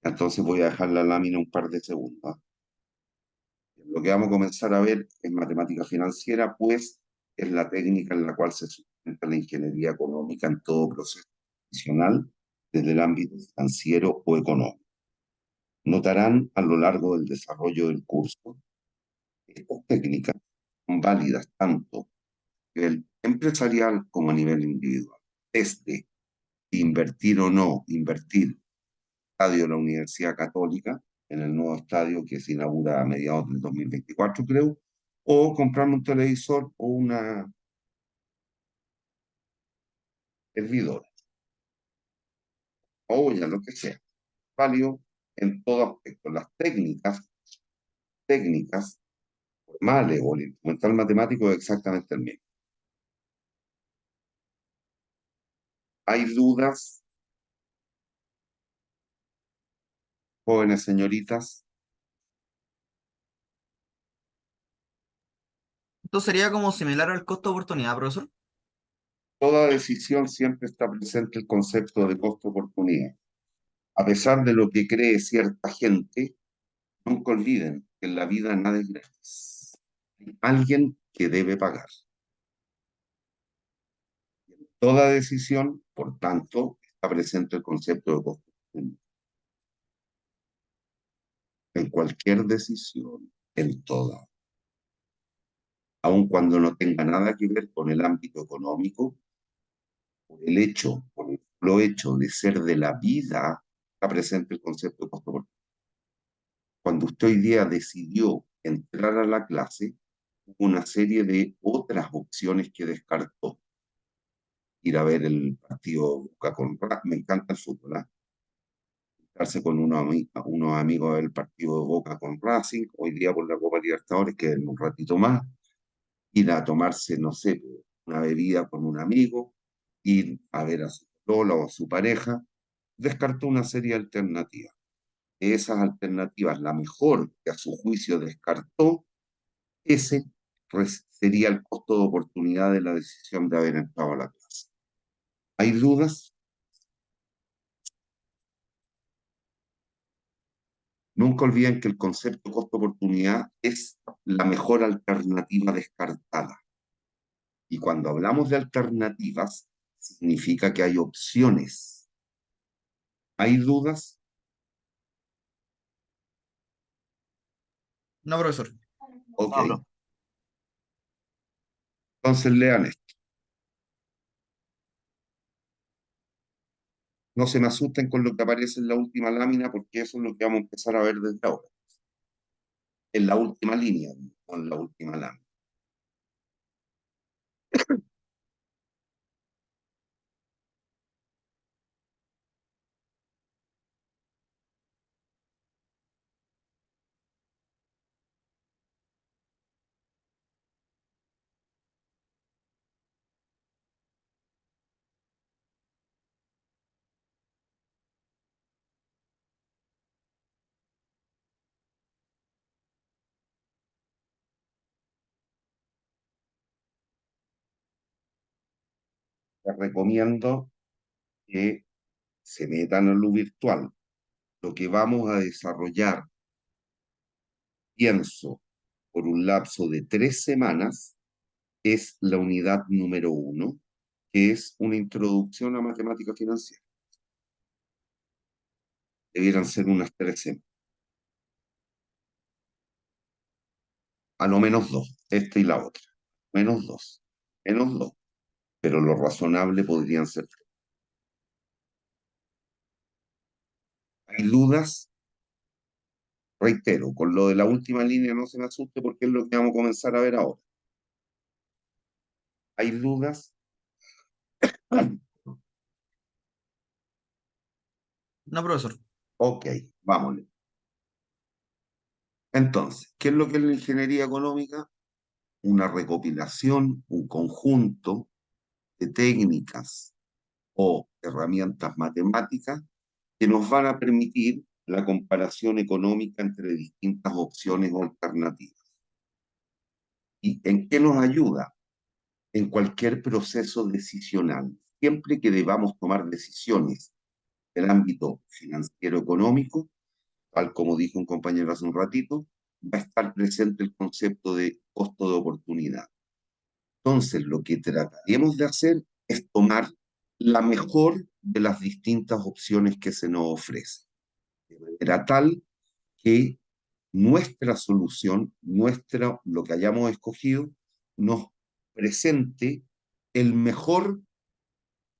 Entonces voy a dejar la lámina un par de segundos. ¿Ah? Lo que vamos a comenzar a ver es matemática financiera, pues es la técnica en la cual se sustenta la ingeniería económica en todo proceso profesional desde el ámbito financiero o económico. Notarán a lo largo del desarrollo del curso que estas técnicas son válidas tanto a nivel empresarial como a nivel individual. Desde invertir o no invertir estadio de la Universidad Católica, en el nuevo estadio que se inaugura a mediados del 2024, creo, o comprarme un televisor o una hervidora, o ya lo que sea. Válido en todo aspecto. Las técnicas formales o el instrumental matemático es exactamente el mismo. ¿Hay dudas, jóvenes señoritas? Esto sería como similar al costo de oportunidad, profesor. Toda decisión siempre está presente el concepto de costo-oportunidad. A pesar de lo que cree cierta gente, nunca olviden que en la vida nada es gratis. Hay alguien que debe pagar. Toda decisión, por tanto, está presente el concepto de costo-oportunidad. En cualquier decisión, en toda, aun cuando no tenga nada que ver con el ámbito económico, por el solo hecho de ser de la vida, está presente el concepto de costo-oportunidad. Cuando usted hoy día decidió entrar a la clase, hubo una serie de otras opciones que descartó. Ir a ver el partido Boca con Racing, me encanta el fútbol, ¿eh? Juntarse con unos amigos del partido de Boca con Racing, hoy día por la Copa Libertadores, que en un ratito más, ir a tomarse, no sé, una bebida con un amigo, ir a ver a su lola o a su pareja, descartó una serie de alternativas. De esas alternativas, la mejor que a su juicio descartó, ese sería el costo de oportunidad de la decisión de haber entrado a la clase. ¿Hay dudas? Nunca olviden que el concepto costo-oportunidad es la mejor alternativa descartada. Y cuando hablamos de alternativas, significa que hay opciones. ¿Hay dudas? No, profesor. Ok. No, bro. Entonces lean esto. No se me asusten con lo que aparece en la última lámina, porque eso es lo que vamos a empezar a ver desde ahora. En la última línea, no en la última lámina. Les recomiendo que se metan en lo virtual. Lo que vamos a desarrollar, pienso, por un lapso de 3 semanas, es la unidad número 1, que es una introducción a matemática financiera. Debieran ser unas 3 semanas. A lo menos 2, esta y la otra. Menos 2. Menos 2. Pero lo razonable podrían ser 3. ¿Hay dudas? Reitero, con lo de la última línea no se me asuste porque es lo que vamos a comenzar a ver ahora. ¿Hay dudas? No, profesor. Ok, vámonos. Entonces, ¿qué es lo que es la ingeniería económica? Una recopilación, un conjunto de técnicas o herramientas matemáticas que nos van a permitir la comparación económica entre distintas opciones o alternativas. ¿Y en qué nos ayuda? En cualquier proceso decisional. Siempre que debamos tomar decisiones del ámbito financiero económico, tal como dijo un compañero hace un ratito, va a estar presente el concepto de costo de oportunidad. Entonces, lo que trataremos de hacer es tomar la mejor de las distintas opciones que se nos ofrecen, de manera tal que nuestra solución, lo que hayamos escogido, nos presente el mejor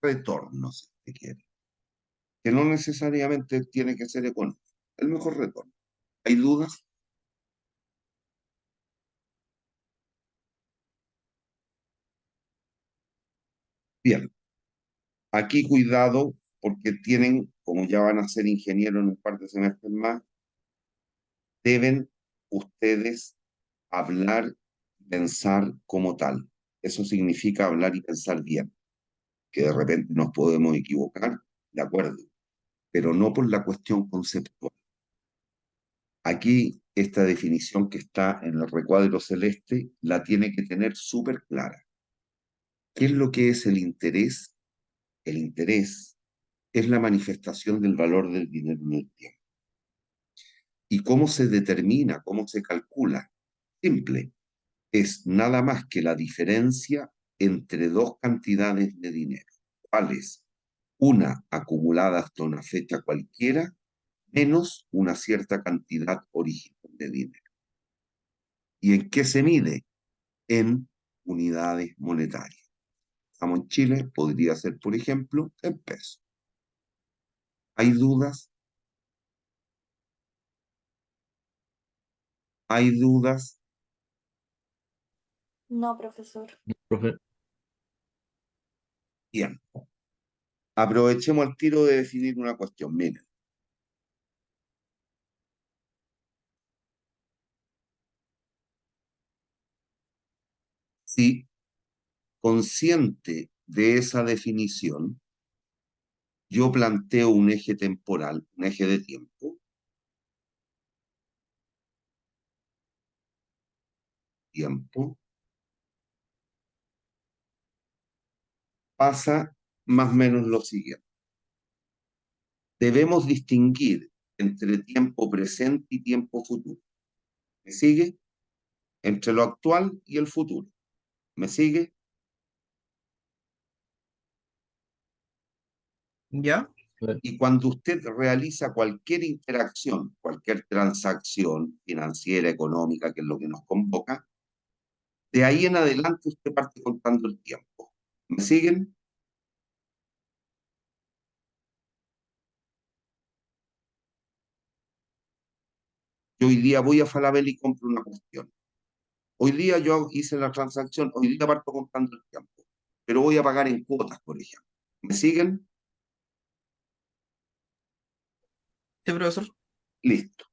retorno, si se quiere, que no necesariamente tiene que ser económico, el mejor retorno. ¿Hay dudas? Bien, aquí cuidado porque tienen, como ya van a ser ingenieros en un par de semestres más, deben ustedes hablar y pensar como tal. Eso significa hablar y pensar bien, que de repente nos podemos equivocar, de acuerdo, pero no por la cuestión conceptual. Aquí, esta definición que está en el recuadro celeste la tiene que tener súper clara. ¿Qué es lo que es el interés? El interés es la manifestación del valor del dinero en el tiempo. ¿Y cómo se determina, cómo se calcula? Simple, es nada más que la diferencia entre dos cantidades de dinero. ¿Cuáles? Una acumulada hasta una fecha cualquiera, menos una cierta cantidad original de dinero. ¿Y en qué se mide? En unidades monetarias. Estamos en Chile, podría ser, por ejemplo, en pesos. ¿Hay dudas? ¿Hay dudas? No, profesor. Profe, Bien. Aprovechemos el tiro de definir una cuestión. Miren, si consciente de esa definición, yo planteo un eje temporal, un eje de tiempo, pasa más o menos lo siguiente. Debemos distinguir entre tiempo presente y tiempo futuro. ¿Me sigue? Entre lo actual y el futuro. ¿Me sigue? ¿Ya? Y cuando usted realiza cualquier interacción, cualquier transacción financiera, económica, que es lo que nos convoca, de ahí en adelante usted parte contando el tiempo. ¿Me siguen? Yo hoy día voy a Falabella y compro una cuestión. Hoy día yo hice la transacción, hoy día parto contando el tiempo, pero voy a pagar en cuotas, por ejemplo. ¿Me siguen? Sí, profesor. Listo.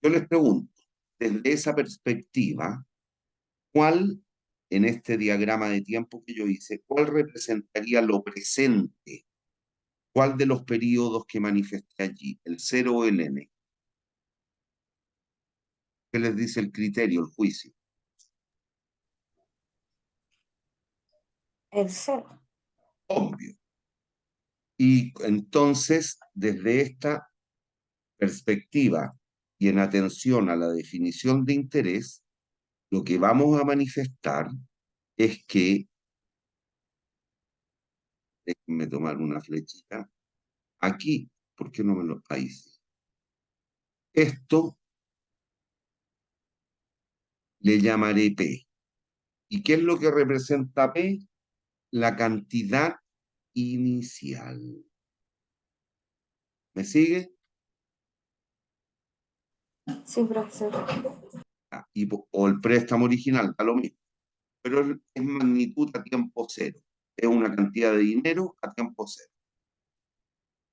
Yo les pregunto, desde esa perspectiva, ¿cuál, en este diagrama de tiempo que yo hice, cuál representaría lo presente? ¿Cuál de los periodos que manifesté allí? ¿El cero o el n? ¿Qué les dice el criterio, el juicio? El cero. Obvio. Y entonces, desde esta perspectiva y en atención a la definición de interés, lo que vamos a manifestar es que, déjenme tomar una flechita, aquí, ¿por qué no me lo...? Ahí sí. Esto le llamaré P. ¿Y qué es lo que representa P? La cantidad inicial. ¿Me sigue? Sí, profesor. O el préstamo original, da lo mismo. Pero es magnitud a tiempo cero. Es una cantidad de dinero a tiempo cero.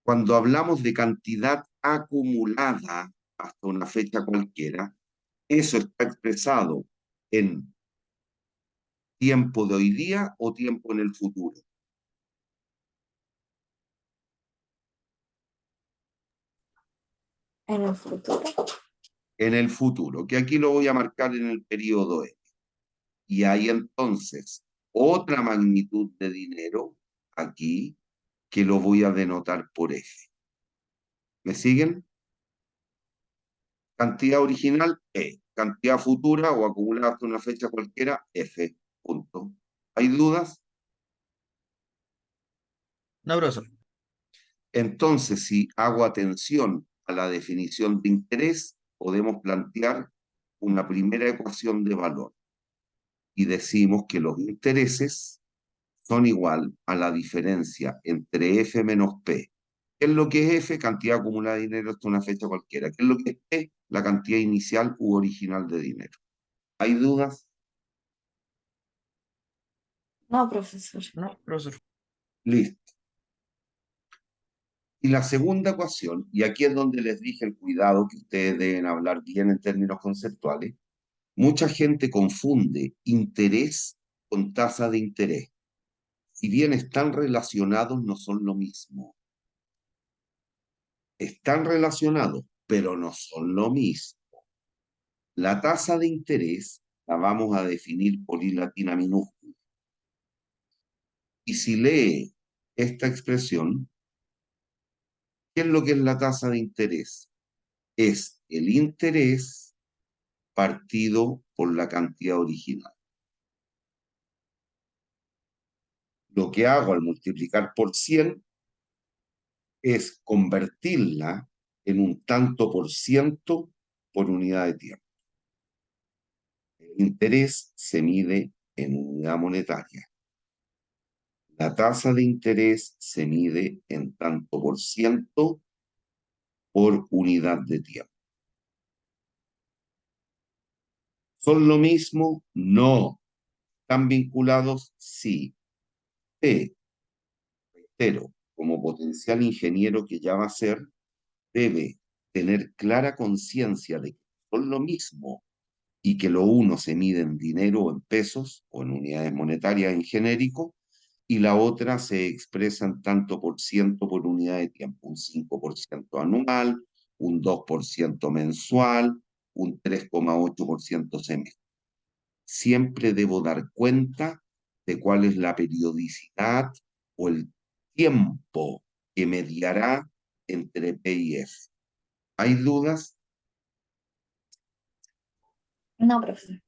Cuando hablamos de cantidad acumulada hasta una fecha cualquiera, eso está expresado en tiempo de hoy día o tiempo en el futuro. En el futuro. En el futuro, que aquí lo voy a marcar en el periodo E. Y hay entonces otra magnitud de dinero aquí que lo voy a denotar por F. ¿Me siguen? Cantidad original, E. Cantidad futura o acumulada hasta una fecha cualquiera, F. Punto. ¿Hay dudas? No, profesor. Entonces, si hago atención a la definición de interés, podemos plantear una primera ecuación de valor y decimos que los intereses son igual a la diferencia entre F menos P. ¿Qué es lo que es F? Cantidad acumulada de dinero hasta una fecha cualquiera. ¿Qué es lo que es P? La cantidad inicial u original de dinero. ¿Hay dudas? No, profesor. No, profesor. Listo. Y la segunda ecuación, y aquí es donde les dije el cuidado que ustedes deben hablar bien en términos conceptuales, mucha gente confunde interés con tasa de interés. Si bien están relacionados, no son lo mismo. Están relacionados, pero no son lo mismo. La tasa de interés la vamos a definir por I latina minúscula. Y si lee esta expresión, ¿qué es lo que es la tasa de interés? Es el interés partido por la cantidad original. Lo que hago al multiplicar por 100 es convertirla en un tanto por ciento por unidad de tiempo. El interés se mide en unidad monetaria. La tasa de interés se mide en tanto por ciento por unidad de tiempo. ¿Son lo mismo? No. ¿Están vinculados? Sí. P, reitero, como potencial ingeniero que ya va a ser, debe tener clara conciencia de que son lo mismo y que lo uno se mide en dinero o en pesos o en unidades monetarias en genérico y la otra se expresa en tanto por ciento por unidad de tiempo, un 5% anual, un 2% mensual, un 3,8% semestre. Siempre debo dar cuenta de cuál es la periodicidad o el tiempo que mediará entre P y F. ¿Hay dudas? No, profesor.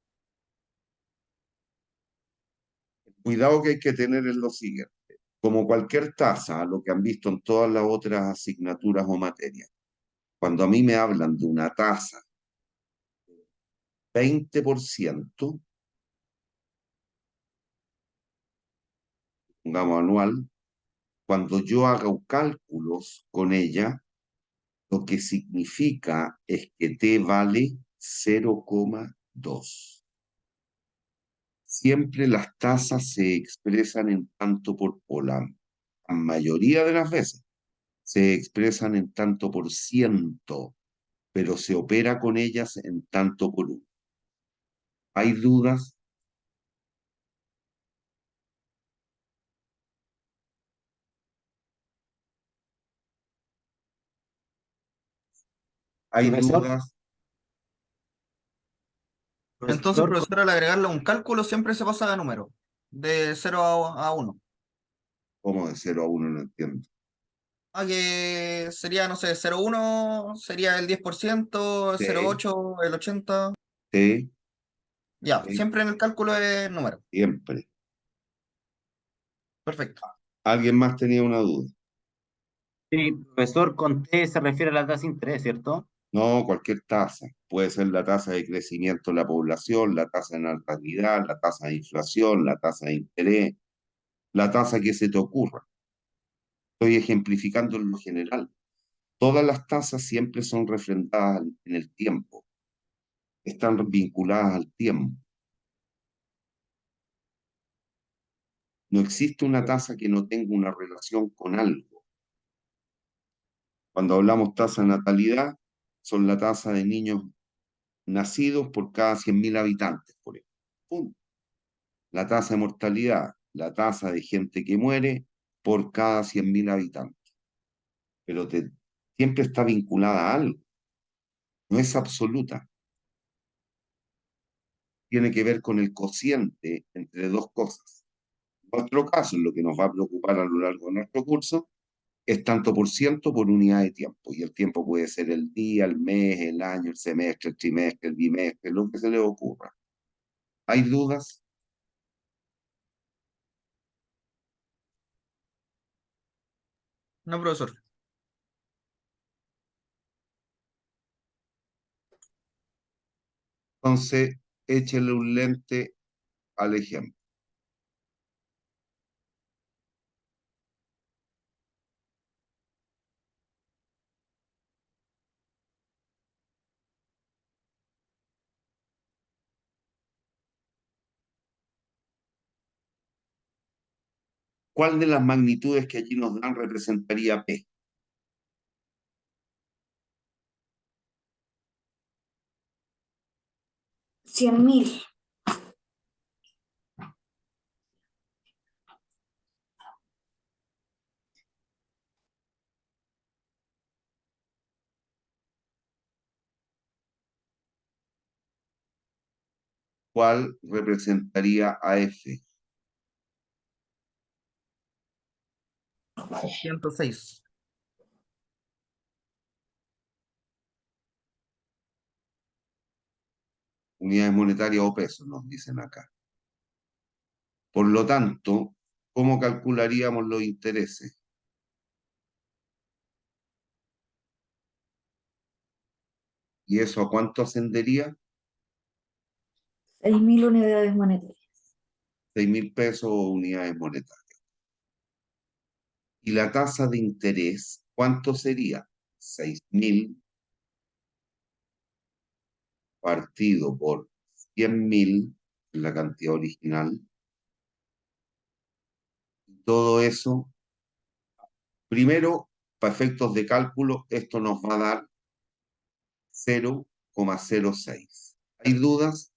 El cuidado que hay que tener es lo siguiente. Como cualquier tasa, lo que han visto en todas las otras asignaturas o materias, cuando a mí me hablan de una tasa 20%, pongamos anual, cuando yo haga cálculos con ella, lo que significa es que T vale 0,2. Siempre las tasas se expresan en tanto por la mayoría de las veces se expresan en tanto por ciento, pero se opera con ellas en tanto por uno. ¿Hay dudas? ¿Hay Profesor, dudas? Entonces, profesor, profesor, al agregarle un cálculo siempre se pasa de número, de 0 a 1. ¿Cómo de 0 a 1? No entiendo. Que sería, no sé, 0,1 sería el 10%, Sí, 0,8 el 80%. sí, Ya, sí, siempre en el cálculo es número. siempre. Perfecto. ¿Alguien más tenía una duda? sí, profesor, con T se refiere a la tasa de interés, ¿cierto? No, cualquier tasa. Puede ser la tasa de crecimiento de la población, la tasa de natalidad, la tasa de inflación, la tasa de interés, la tasa que se te ocurra. Estoy ejemplificando en lo general. Todas las tasas siempre son refrendadas en el tiempo, están vinculadas al tiempo. No existe una tasa que no tenga una relación con algo. Cuando hablamos tasa de natalidad, son la tasa de niños nacidos por cada 100.000 habitantes, por ejemplo. Punto. La tasa de mortalidad, la tasa de gente que muere por cada 100.000 habitantes. Pero siempre está vinculada a algo, no es absoluta. Tiene que ver con el cociente entre dos cosas. En nuestro caso, en lo que nos va a preocupar a lo largo de nuestro curso, es tanto por ciento por unidad de tiempo. Y el tiempo puede ser el día, el mes, el año, el semestre, el trimestre, el bimestre, lo que se le ocurra. ¿Hay dudas? No, profesor. Entonces, échele un lente al ejemplo. ¿Cuál de las magnitudes que allí nos dan representaría P? Cien mil. ¿Cuál representaría a F? 106. Unidades monetarias o pesos, nos dicen acá. Por lo tanto, ¿cómo calcularíamos los intereses? ¿Y eso a cuánto ascendería? 6.000 unidades monetarias. 6.000 pesos o unidades monetarias. ¿Y la tasa de interés cuánto sería? 6.000 partido por 100.000, la cantidad original. Todo eso, primero, para efectos de cálculo, esto nos va a dar 0,06. ¿Hay dudas?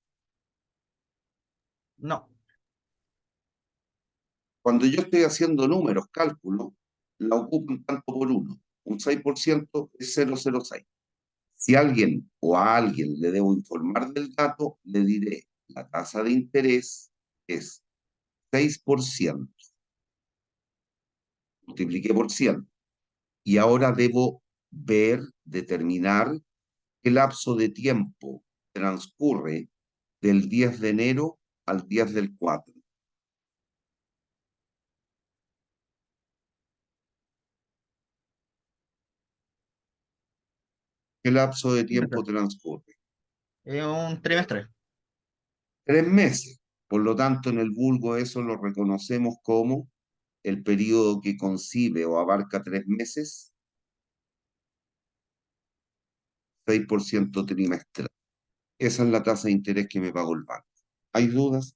No. Cuando yo estoy haciendo números, cálculos, la ocupo en tanto por uno. Un 6% es 0,06. Si alguien o a alguien le debo informar del dato, le diré la tasa de interés es 6%. Multipliqué por 100. Y ahora debo ver, determinar qué lapso de tiempo transcurre del 10 de enero al 10 del 4. ¿Qué lapso de tiempo transcurre? Un trimestre. 3 meses. Por lo tanto, en el vulgo eso lo reconocemos como el periodo que concibe o abarca 3 meses, 6% trimestral. Esa es la tasa de interés que me pagó el banco. ¿Hay dudas?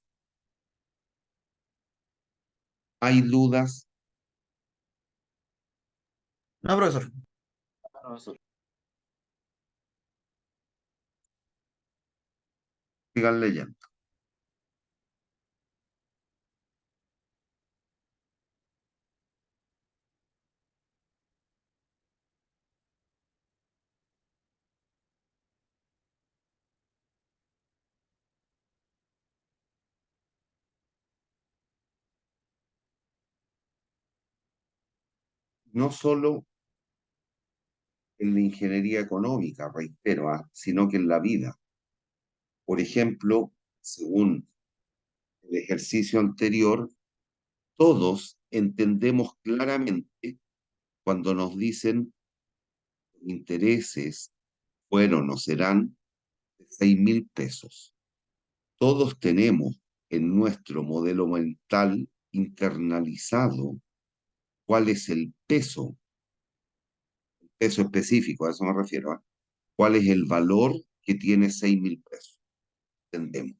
¿Hay dudas? No, profesor. Profesor. Sigan leyendo. No solo en la ingeniería económica, reitero, sino que en la vida. Por ejemplo, según el ejercicio anterior, todos entendemos claramente cuando nos dicen intereses fueron o serán de 6.000 pesos. Todos tenemos en nuestro modelo mental internalizado cuál es el peso específico, a eso me refiero, ¿eh? ¿Cuál es el valor que tiene 6.000 pesos? Entendemos.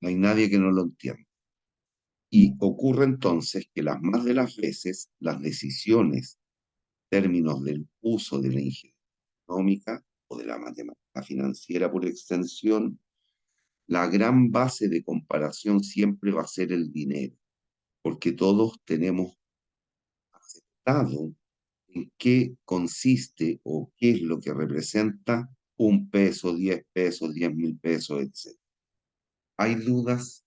No hay nadie que no lo entienda. Y ocurre entonces que las más de las veces las decisiones, en términos del uso de la ingeniería económica o de la matemática financiera por extensión, la gran base de comparación siempre va a ser el dinero, porque todos tenemos aceptado en qué consiste o qué es lo que representa 1 peso, 10 pesos, 10.000 pesos, etc. ¿Hay dudas?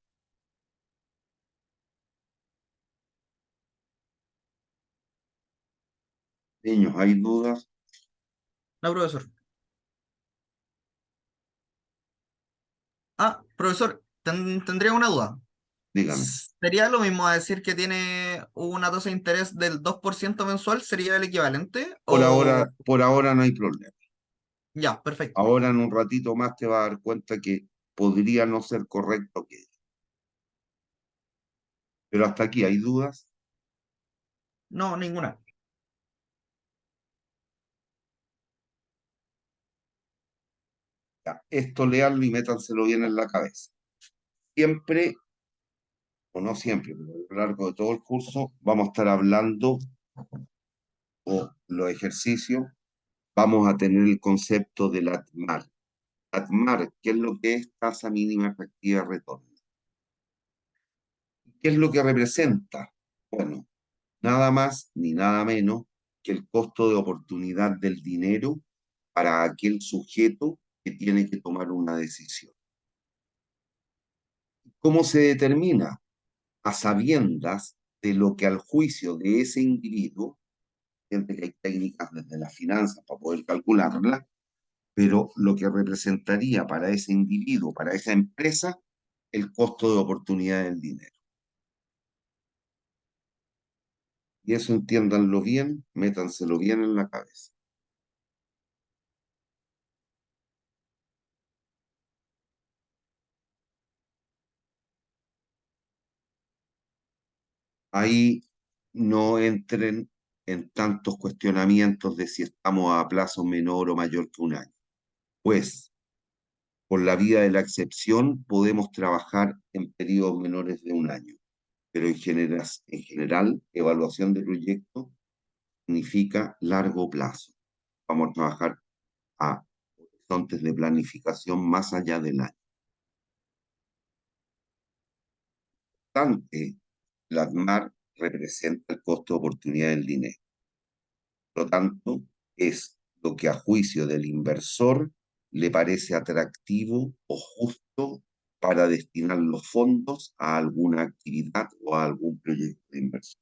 Niños, ¿hay dudas? No, profesor. Ah, profesor, tendría una duda. Dígame. ¿Sería lo mismo a decir que tiene una tasa de interés del 2% mensual? ¿Sería el equivalente? O Por ahora no hay problema. ya, perfecto. Ahora en un ratito más te vas a dar cuenta que podría no ser correcto que. Pero hasta aquí, ¿hay dudas? No, ninguna. Ya, esto leanlo y métanselo bien en la cabeza. Siempre, o no siempre, pero a lo largo de todo el curso, vamos a estar hablando o los ejercicios, vamos a tener el concepto del ATMAR. ATMAR, ¿qué es lo que es tasa mínima efectiva de retorno? ¿Qué es lo que representa? Bueno, nada más ni nada menos que el costo de oportunidad del dinero para aquel sujeto que tiene que tomar una decisión. ¿Cómo se determina? A sabiendas de lo que al juicio de ese individuo, gente que hay técnicas desde las finanzas para poder calcularla, pero lo que representaría para ese individuo, para esa empresa, el costo de oportunidad del dinero. Y eso entiéndanlo bien, métanselo bien en la cabeza. Ahí no entren en tantos cuestionamientos de si estamos a plazo menor o mayor que un año. Pues, por la vía de la excepción, podemos trabajar en periodos menores de un año, pero en general, evaluación de proyecto significa largo plazo. Vamos a trabajar a horizontes de planificación más allá del año. Obstante, la ADMAR representa el costo de oportunidad del dinero. Por lo tanto, es lo que a juicio del inversor le parece atractivo o justo para destinar los fondos a alguna actividad o a algún proyecto de inversión.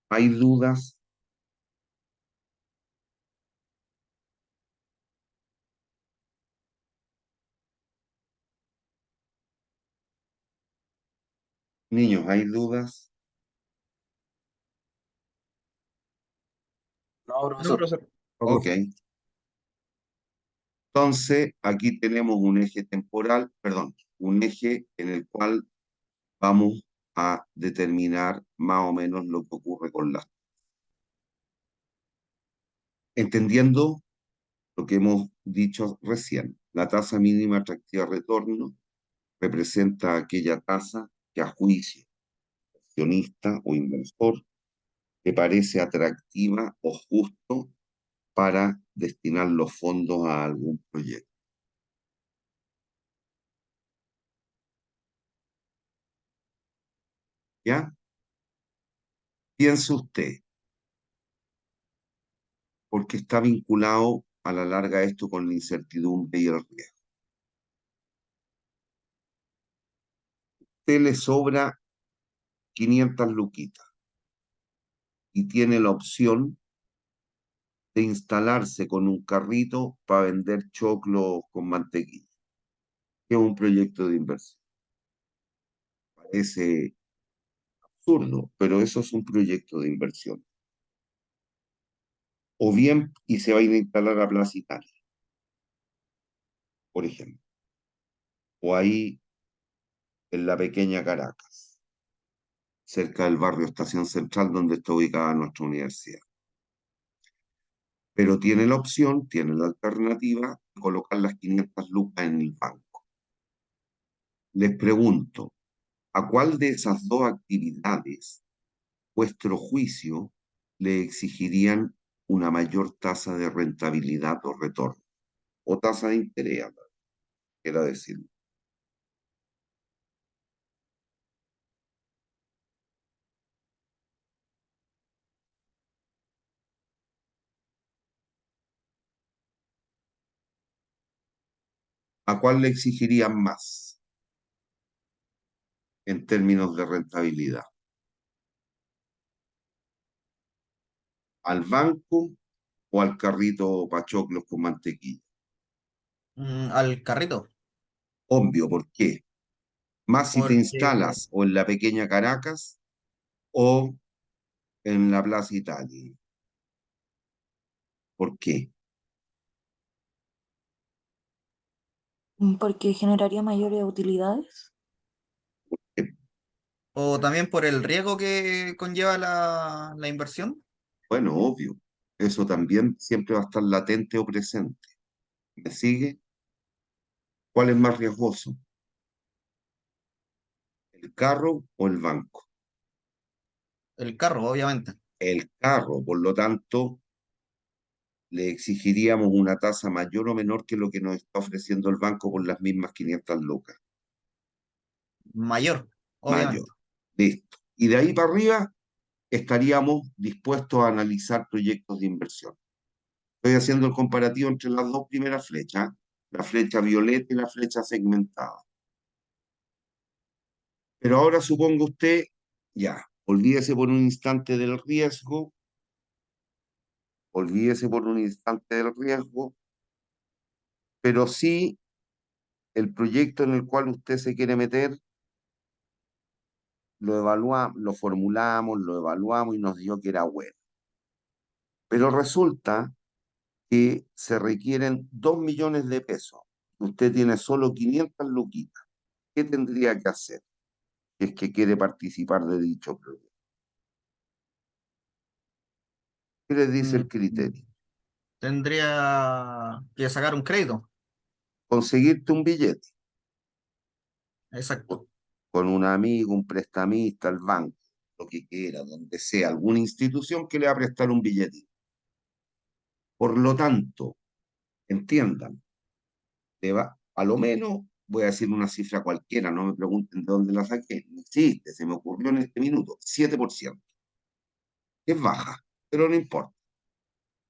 ¿Hay dudas? Niños, ¿hay dudas? No, No, profesor. profesor. No, Ok. profe. Entonces, aquí tenemos un eje temporal, perdón, un eje en el cual vamos a determinar más o menos lo que ocurre con las. Entendiendo lo que hemos dicho recién, la tasa mínima atractiva de retorno representa aquella tasa que a juicio de accionista o inversor le parece atractiva o justo para destinar los fondos a algún proyecto. ¿Ya? Piense usted, porque está vinculado a la larga esto con la incertidumbre y el riesgo. Usted le sobra 500 luquitas y tiene la opción de instalarse con un carrito para vender choclos con mantequilla, que es un proyecto de inversión. Parece absurdo, pero eso es un proyecto de inversión. O bien, y se va a ir a instalar a Plaza Italia, por ejemplo, o ahí en la pequeña Caracas, cerca del barrio Estación Central, donde está ubicada nuestra universidad. Pero tiene la opción, tiene la alternativa de colocar las 500 lucas en el banco. Les pregunto, ¿a cuál de esas dos actividades vuestro juicio le exigirían una mayor tasa de rentabilidad o retorno? O tasa de interés, quiera decir. ¿A cuál le exigirían más en términos de rentabilidad? ¿Al banco o al carrito pachoclos con mantequilla? Al carrito, Obvio, ¿por qué? Más si te porque, instalas o en la pequeña Caracas o en la Plaza Italia. ¿Por qué? Porque generaría mayores utilidades. o también por el riesgo que conlleva la inversión. Bueno, obvio. Eso también siempre va a estar latente o presente. ¿Me sigue? ¿Cuál es más riesgoso? ¿El carro o el banco? El carro, obviamente. El carro, por lo tanto, le exigiríamos una tasa mayor o menor que lo que nos está ofreciendo el banco por las mismas 500 lucas. Mayor, Mayor. obviamente. Listo. Y de ahí para arriba estaríamos dispuestos a analizar proyectos de inversión. Estoy haciendo el comparativo entre las dos primeras flechas, la flecha violeta y la flecha segmentada. Pero ahora suponga usted, ya, olvídese por un instante del riesgo, olvídese por un instante del riesgo, pero sí el proyecto en el cual usted se quiere meter, lo evaluamos, lo formulamos, lo evaluamos y nos dio que era bueno. Pero resulta que se requieren 2 millones de pesos. Usted tiene solo 500 luquitas. ¿Qué tendría que hacer si es que quiere participar de dicho proyecto? ¿Qué les dice Mm, el criterio? Tendría que sacar un crédito. Conseguirte un billete Exacto. con un amigo, un prestamista, el banco, lo que quiera, donde sea, alguna institución que le va a prestar un billete. Por lo tanto, entiendan, a lo menos, voy a decir una cifra cualquiera, no me pregunten de dónde la saqué, no existe, se me ocurrió en este minuto, 7%. Es baja, pero no importa.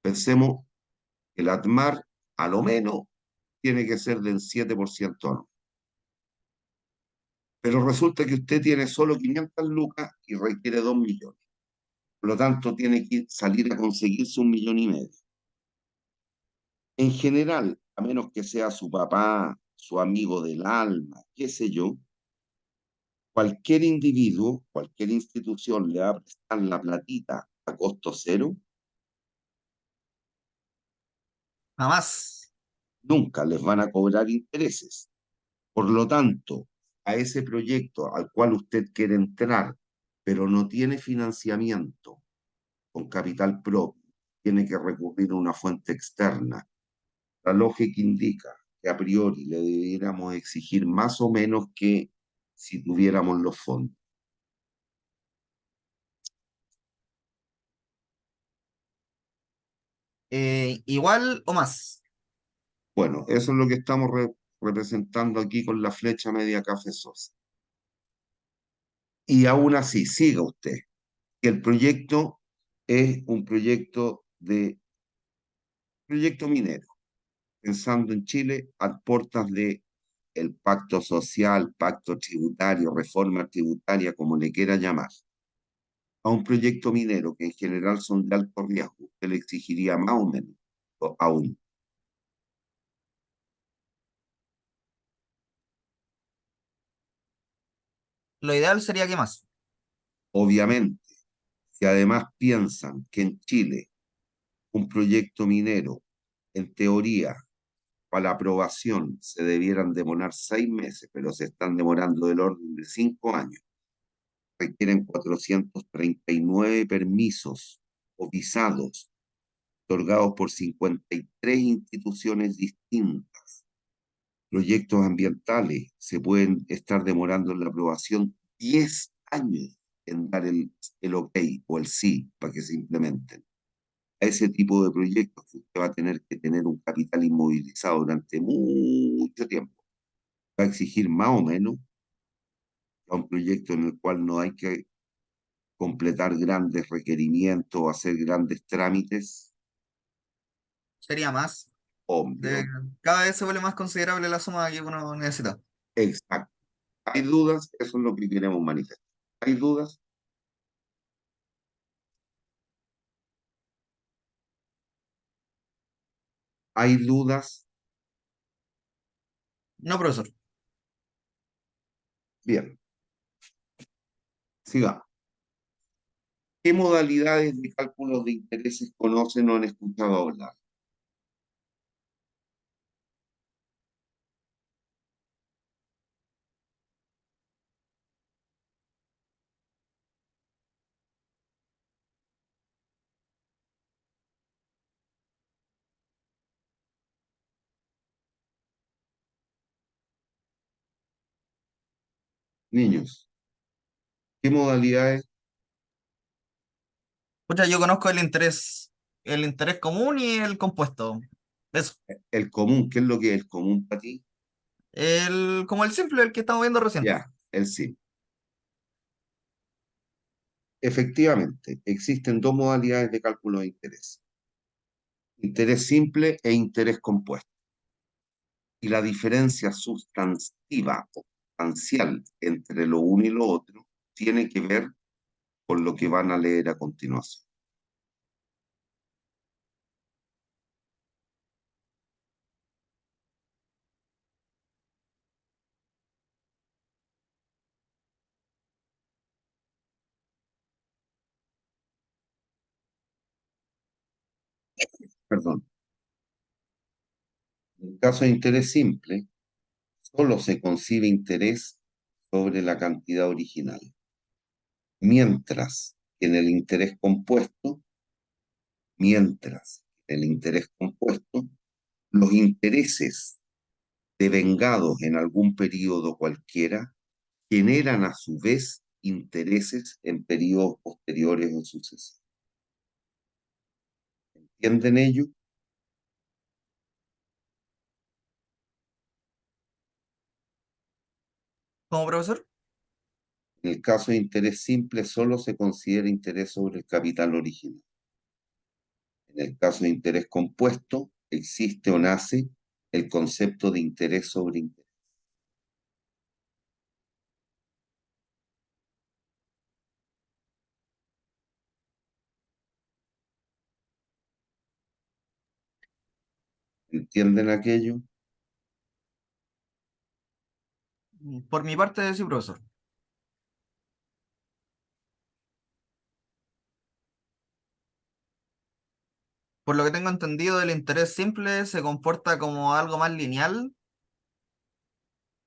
Pensemos que el ATMAR, a lo menos, tiene que ser del 7% anual. Pero resulta que usted tiene solo 500 lucas y requiere 2 millones. Por lo tanto, tiene que salir a conseguirse 1,5 millones. En general, a menos que sea su papá, su amigo del alma, qué sé yo, cualquier individuo, cualquier institución le va a prestar la platita a costo cero, Jamás. nunca les van a cobrar intereses. Por lo tanto, a ese proyecto al cual usted quiere entrar, pero no tiene financiamiento con capital propio, tiene que recurrir a una fuente externa. La lógica indica que a priori le debiéramos exigir más o menos que si tuviéramos los fondos. Igual o más. Bueno, eso es lo que estamos representando aquí con la flecha media cafezosa. Y aún así, siga usted, que el proyecto es un proyecto minero, pensando en Chile a puertas de el pacto social, pacto tributario, reforma tributaria, como le quiera llamar, a un proyecto minero que en general son de alto riesgo, usted le exigiría más o menos, o aún. Lo ideal sería que más. Obviamente, si además piensan que en Chile un proyecto minero, en teoría, para la aprobación se debieran demorar 6 meses, pero se están demorando del orden de 5 años. Requieren 439 permisos o visados otorgados por 53 instituciones distintas. Proyectos ambientales se pueden estar demorando en la aprobación 10 años en dar el ok o el sí para que se implementen. A ese tipo de proyectos que usted va a tener que tener un capital inmovilizado durante mucho tiempo. Va a exigir más o menos a un proyecto en el cual no hay que completar grandes requerimientos o hacer grandes trámites. Sería más. Obvio, De, cada vez se vuelve más considerable la suma que uno necesita. exacto. ¿Hay dudas? Eso es lo que queremos manifestar. ¿Hay dudas? ¿Hay dudas? No, profesor. Bien, sigamos. ¿Qué modalidades de cálculo de intereses conocen o han escuchado hablar? Niños, ¿qué modalidades? Pucha, yo conozco el interés común y el compuesto. Eso. El común, ¿qué es lo que es el común para ti? Como el simple, el que estamos viendo recién. Ya, el sí. Efectivamente, existen dos modalidades de cálculo de interés. Interés simple e interés compuesto. Y la diferencia sustantiva o sustancial entre lo uno y lo otro tiene que ver con lo que van a leer a continuación. Perdón. En el caso de interés simple, solo se concibe interés sobre la cantidad original, mientras que en el interés compuesto, los intereses devengados en algún periodo cualquiera generan a su vez intereses en periodos posteriores o sucesivos. ¿Entienden ello? ¿Como profesor? En el caso de interés simple, solo se considera interés sobre el capital original. En el caso de interés compuesto, existe o nace el concepto de interés sobre interés. ¿Entienden aquello? Por mi parte, sí, profesor. Por lo que tengo entendido, el interés simple se comporta como algo más lineal.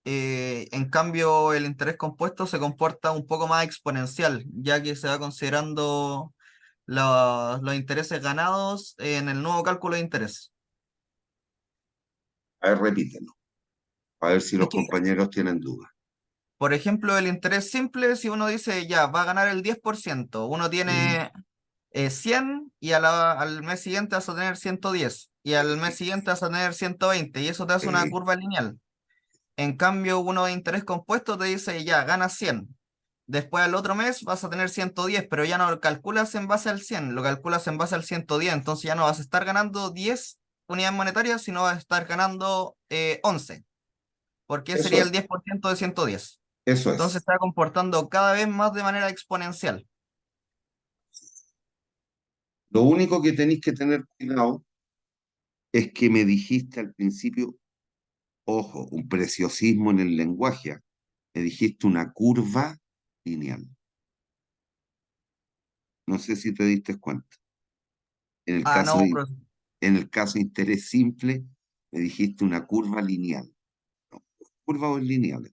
En cambio, el interés compuesto se comporta un poco más exponencial, ya que se va considerando los intereses ganados en el nuevo cálculo de interés. A ver, repítelo. A ver si Es los que, compañeros tienen dudas. por ejemplo, el interés simple, si uno dice ya va a ganar el 10%, uno Sí, tiene 100 y al mes siguiente vas a tener 110 y al mes siguiente vas a tener 120 y eso te hace una sí. curva lineal. En cambio, uno de interés compuesto te dice ya ganas 100. Después al otro mes vas a tener 110, pero ya no lo calculas en base al 100, lo calculas en base al 110. Entonces ya no vas a estar ganando 10 unidades monetarias, sino vas a estar ganando 11, porque Eso sería el es, 10% de 110. eso Entonces es. está comportando cada vez más de manera exponencial. Lo único que tenéis que tener cuidado es que me dijiste al principio, ojo, un preciosismo en el lenguaje. Me dijiste una curva lineal. No sé si te diste cuenta. En el Ah, caso no, de, en el caso de interés simple, me dijiste una curva lineal. No, curva o lineal.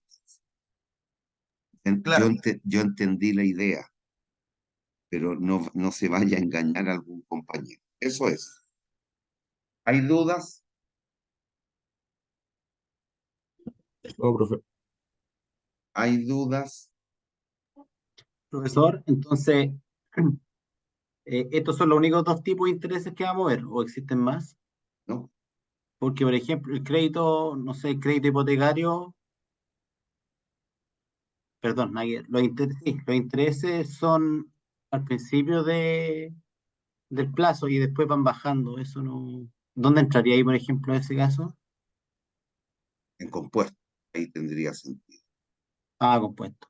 claro. Yo entendí la idea, pero no se vaya a engañar a algún compañero. Eso es. ¿Hay dudas? No, profe. ¿Hay dudas? Profesor, entonces, ¿estos son los únicos dos tipos de intereses que vamos a ver o existen más? ¿No? Porque, por ejemplo, el crédito, no sé, el crédito hipotecario, perdón, sí, los intereses son al principio del plazo y después van bajando. Eso no. ¿Dónde entraría ahí, por ejemplo, ese caso? En compuesto. Ahí tendría sentido. Ah, compuesto.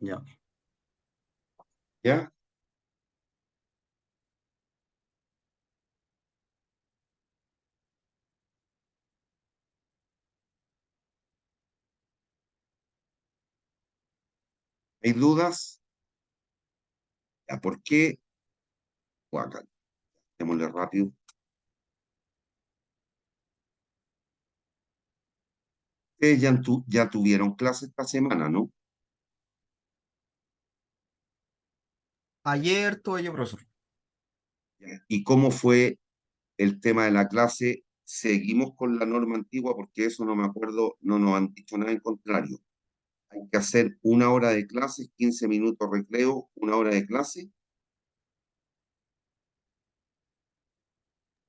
Ya, ok. ¿Ya? ¿Hay dudas? ¿Ya por qué? Guacal, démosle rápido. Ustedes ya tuvieron clase esta semana, ¿no? Ayer tuve yo, profesor. Ya. ¿Y cómo fue el tema de la clase? Seguimos con la norma antigua porque eso no me acuerdo, no nos han dicho nada en contrario. Hay que hacer 1 hora de clase, 15 minutos recreo, 1 hora de clase.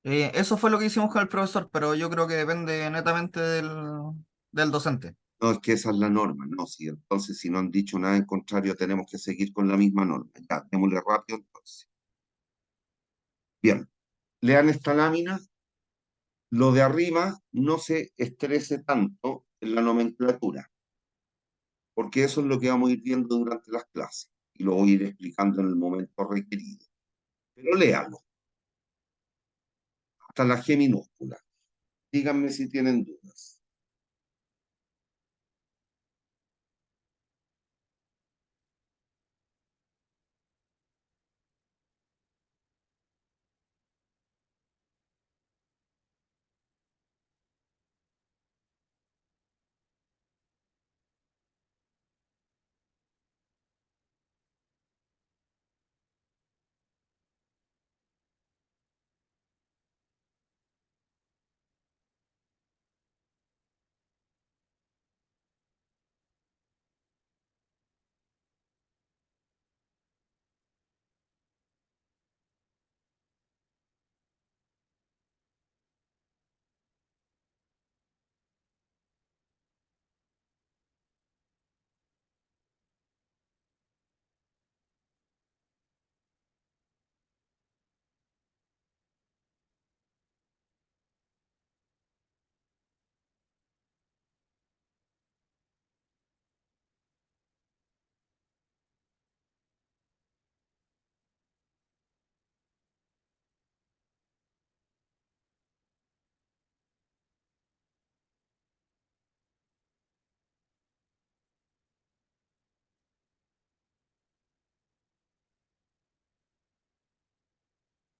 Eso fue lo que hicimos con el profesor, pero yo creo que depende netamente del docente. No, es que esa es la norma, ¿no? Si entonces, si no han dicho nada en contrario, tenemos que seguir con la misma norma. Ya, démosle rápido entonces. Bien, lean esta lámina. Lo de arriba no se estrese tanto en la nomenclatura, porque eso es lo que vamos a ir viendo durante las clases y lo voy a ir explicando en el momento requerido. Pero léalo, hasta la G minúscula. Díganme si tienen dudas.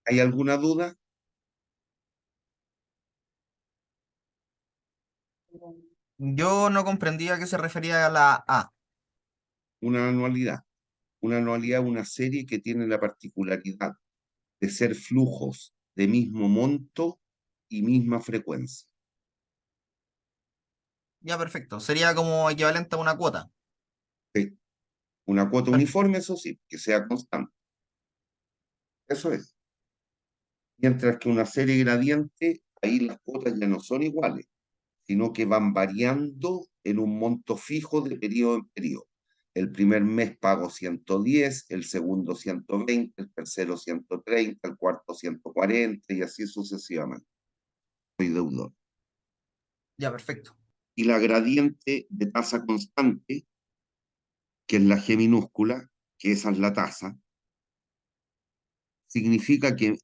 ¿Hay alguna duda? Yo no comprendía a qué se refería a la A. Una anualidad. Una anualidad es una serie que tiene la particularidad de ser flujos de mismo monto y misma frecuencia. Ya, perfecto. Sería como equivalente a una cuota. Sí, una cuota Per- uniforme, eso sí, que sea constante. Eso es. Mientras que una serie gradiente, ahí las cuotas ya no son iguales, sino que van variando en un monto fijo de periodo en periodo. El primer mes pago 110, el segundo 120, el tercero 130, el cuarto 140 y así sucesivamente. Soy deudor. Ya, perfecto. Y la gradiente de tasa constante, que es la G minúscula, que esa es la tasa, significa que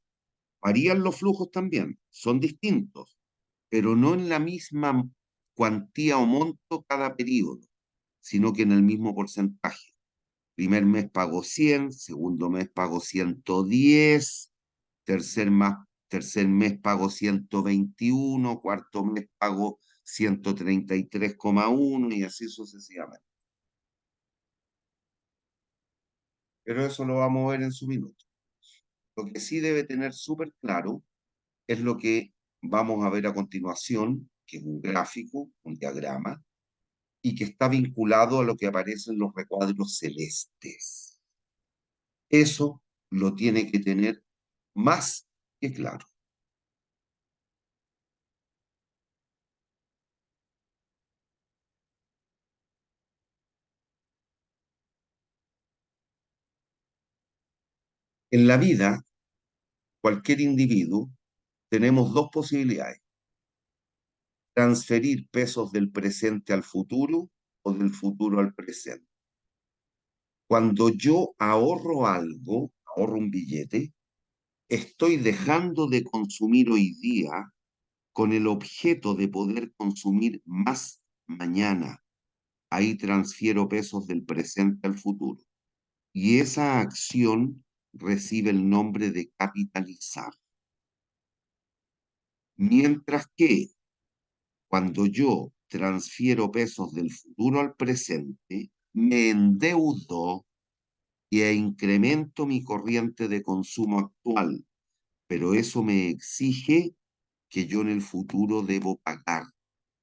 varían los flujos también, son distintos, pero no en la misma cuantía o monto cada periodo, sino que en el mismo porcentaje. Primer mes pago 100, segundo mes pago 110, tercer mes pago 121, cuarto mes pago 133,1 y así sucesivamente. Pero eso lo vamos a ver en su minuto. Lo que sí debe tener súper claro es lo que vamos a ver a continuación, que es un gráfico, un diagrama, y que está vinculado a lo que aparece en los recuadros celestes. Eso lo tiene que tener más que claro. En la vida, cualquier individuo, tenemos dos posibilidades: transferir pesos del presente al futuro o del futuro al presente. Cuando yo ahorro algo, ahorro un billete, estoy dejando de consumir hoy día con el objeto de poder consumir más mañana. ahí transfiero pesos del presente al futuro. Y esa acción recibe el nombre de capitalizar. Mientras que cuando yo transfiero pesos del futuro al presente, me endeudo e incremento mi corriente de consumo actual, pero eso me exige que yo en el futuro debo pagar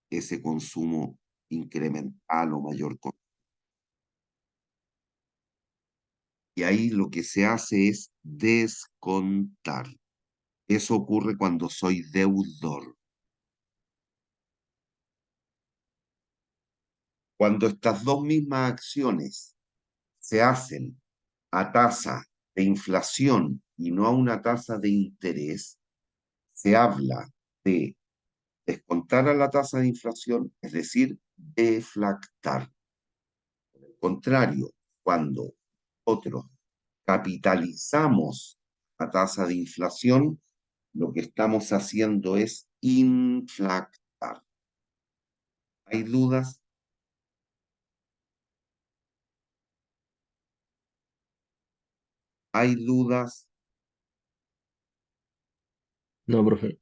ese consumo incremental o mayor. Y ahí lo que se hace es descontar. Eso ocurre cuando soy deudor. Cuando estas dos mismas acciones se hacen a tasa de inflación y no a una tasa de interés, se habla de descontar a la tasa de inflación, es decir, deflactar. Por el contrario, cuando nosotros capitalizamos la tasa de inflación, lo que estamos haciendo es inflactar. ¿Hay dudas? ¿Hay dudas? No, profe.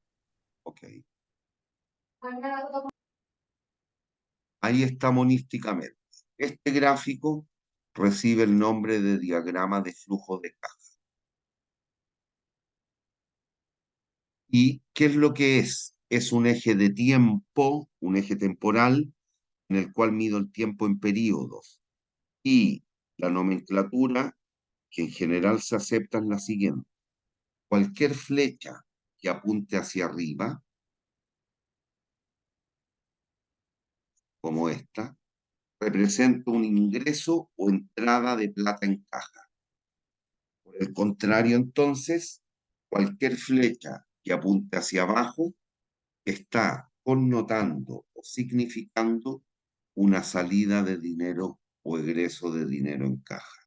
Ok. Ahí está monísticamente. Este gráfico recibe el nombre de diagrama de flujo de caja. ¿Y qué es lo que es? Es un eje de tiempo, un eje temporal, en el cual mido el tiempo en periodos. Y la nomenclatura que en general se acepta es la siguiente. Cualquier flecha que apunte hacia arriba, como esta, representa un ingreso o entrada de plata en caja. Por el contrario, entonces, cualquier flecha que apunte hacia abajo está connotando o significando una salida de dinero o egreso de dinero en caja.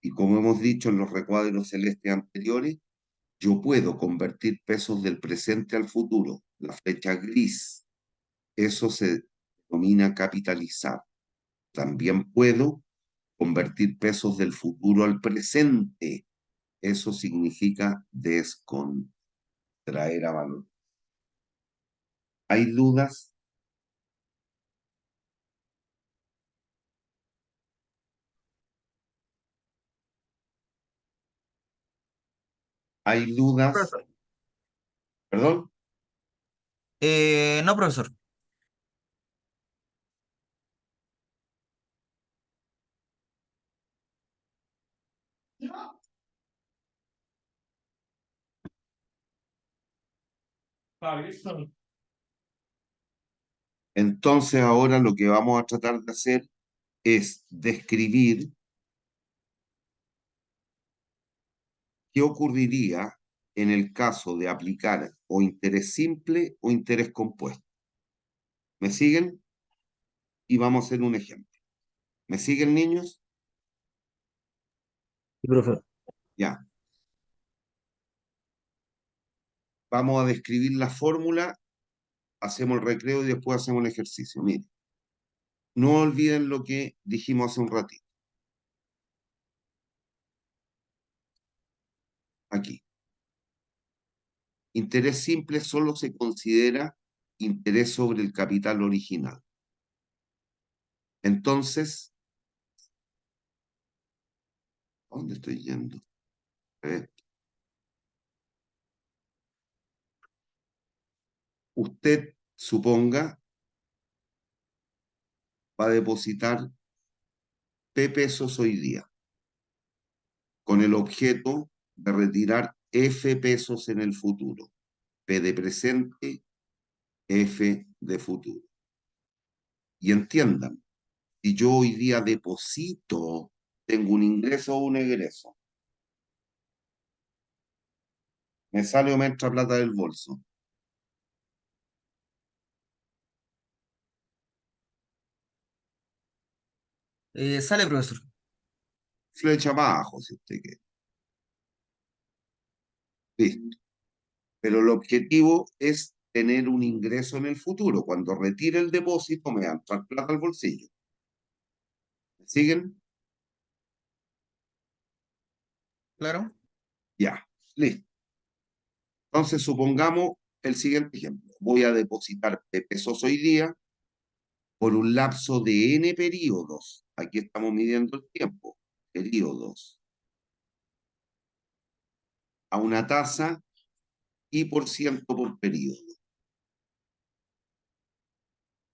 Y como hemos dicho en los recuadros celestes anteriores, yo puedo convertir pesos del presente al futuro, la flecha gris. Eso se denomina capitalizar. También puedo convertir pesos del futuro al presente. Eso significa descontraer a valor. ¿Hay dudas? ¿Hay dudas? Profesor. ¿Perdón? No, profesor. Entonces ahora lo que vamos a tratar de hacer es describir qué ocurriría en el caso de aplicar o interés simple o interés compuesto. ¿Me siguen? Y vamos a hacer un ejemplo. ¿Me siguen, niños? Sí, profe. Ya. Vamos a describir la fórmula, hacemos el recreo y después hacemos el ejercicio. Miren, no olviden lo que dijimos hace un ratito. Aquí. Interés simple solo se considera interés sobre el capital original. Entonces, ¿a dónde estoy yendo? Usted, suponga, va a depositar P pesos hoy día, con el objeto de retirar F pesos en el futuro. P de presente, F de futuro. Y entiendan, si yo hoy día deposito, tengo un ingreso o un egreso. Me sale o me entra plata del bolso. Sale, profesor. Flecha abajo, si usted quiere. Listo. Pero el objetivo es tener un ingreso en el futuro. Cuando retire el depósito, me va a entrar plata al bolsillo. ¿Me siguen? Claro. Ya, listo. Entonces, supongamos el siguiente ejemplo. Voy a depositar pesos hoy día por un lapso de n periodos. Aquí estamos midiendo el tiempo. Periodos. A una tasa y por ciento por periodo.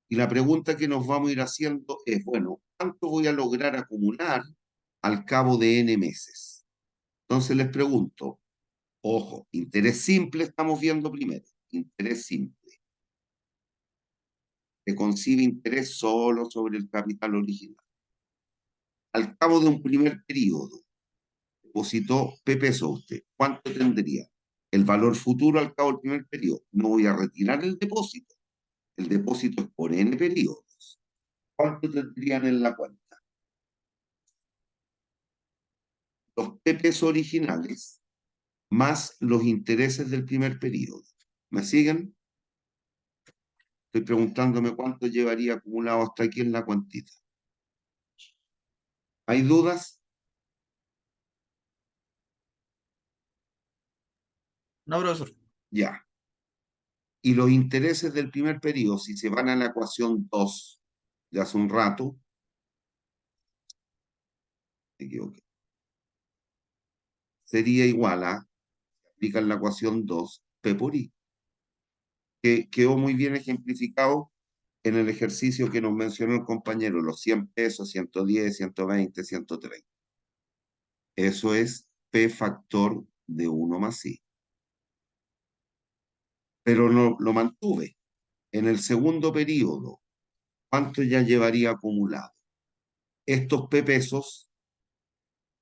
Y la pregunta que nos vamos a ir haciendo es, bueno, ¿cuánto voy a lograr acumular al cabo de n meses? Entonces les pregunto, ojo, interés simple estamos viendo primero. Interés simple. Se concibe interés solo sobre el capital original. Al cabo de un primer periodo, depositó P pesos usted. ¿Cuánto tendría? El valor futuro al cabo del primer periodo. No voy a retirar el depósito. El depósito es por n periodos. ¿Cuánto tendrían en la cuenta? Los P pesos originales más los intereses del primer periodo. ¿Me siguen? Estoy preguntándome cuánto llevaría acumulado hasta aquí en la cuantita. ¿Hay dudas? No, profesor. Ya. Y los intereses del primer periodo, si se van a la ecuación 2 de hace un rato, me equivoqué, sería igual a, aplican la ecuación 2, P por I, que quedó muy bien ejemplificado en el ejercicio que nos mencionó el compañero, los 100 pesos, 110, 120, 130. Eso es P factor de 1 más I. Pero no, lo mantuve. En el segundo periodo, ¿cuánto ya llevaría acumulado? Estos P pesos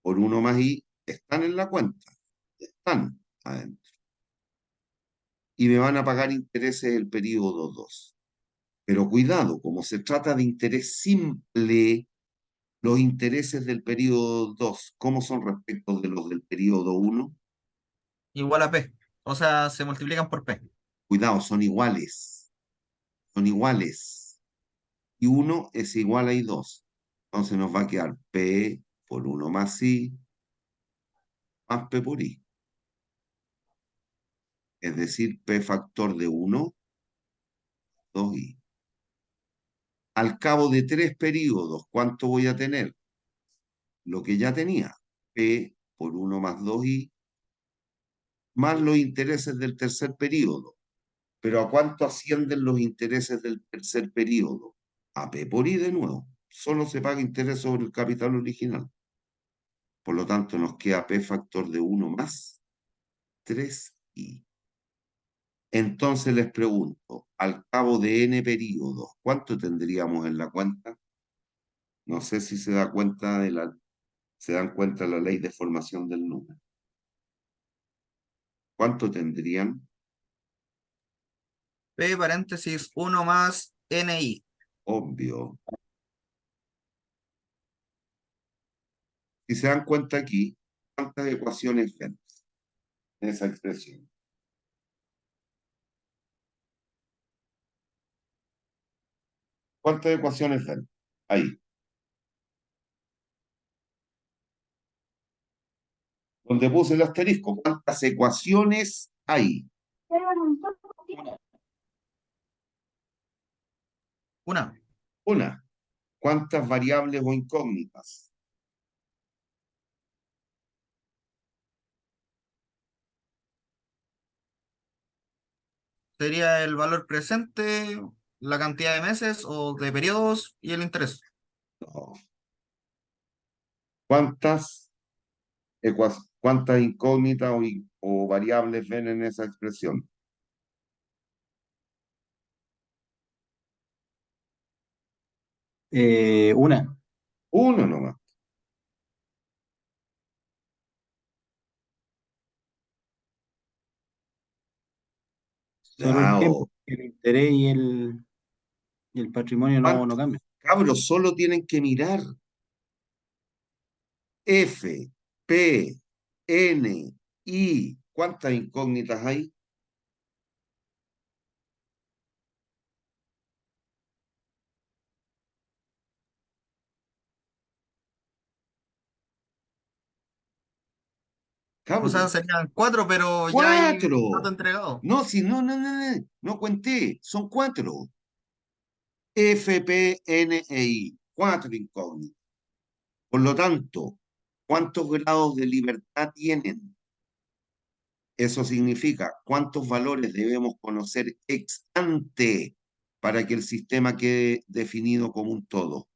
por 1 más I están en la cuenta, están adentro. Y me van a pagar intereses del periodo 2. Pero cuidado, como se trata de interés simple, los intereses del periodo 2, ¿cómo son respecto de los del periodo 1? Igual a P. O sea, se multiplican por P. Cuidado, son iguales. Son iguales. Y 1 es igual a I2. Entonces nos va a quedar P por 1 más I más P por I. Es decir, P factor de 1, 2I. Al cabo de 3 periodos, ¿cuánto voy a tener? Lo que ya tenía. P por 1 más 2I más los intereses del tercer periodo. Pero ¿a cuánto ascienden los intereses del tercer periodo? A P por I de nuevo. Solo se paga interés sobre el capital original. Por lo tanto, nos queda P factor de 1 más 3I. Entonces les pregunto, al cabo de n periodos, ¿cuánto tendríamos en la cuenta? No sé si se dan cuenta de la ley de formación del número. ¿Cuánto tendrían? P paréntesis 1 más NI. Obvio. Si se dan cuenta aquí, ¿cuántas ecuaciones ven en esa expresión? ¿Cuántas ecuaciones ven? Ahí. Donde puse el asterisco, ¿cuántas ecuaciones hay? Una. Una. ¿Cuántas variables o incógnitas? Sería el valor presente, la cantidad de meses o de periodos y el interés. No. ¿Cuántas incógnitas o variables ven en esa expresión? Una. Uno nomás. Solo el tiempo. Chao. El interés y el patrimonio no cambian. Cabros, solo tienen que mirar F, P, N, I. ¿Cuántas incógnitas hay? O sea, Cabros, serían 4, pero ya hay dato cuatro. entregado. No, si no, no, no, no, no conté, son cuatro. FPNEI, cuatro incógnitas. Por lo tanto, ¿cuántos grados de libertad tienen? Eso significa cuántos valores debemos conocer ex ante para que el sistema quede definido como un todo.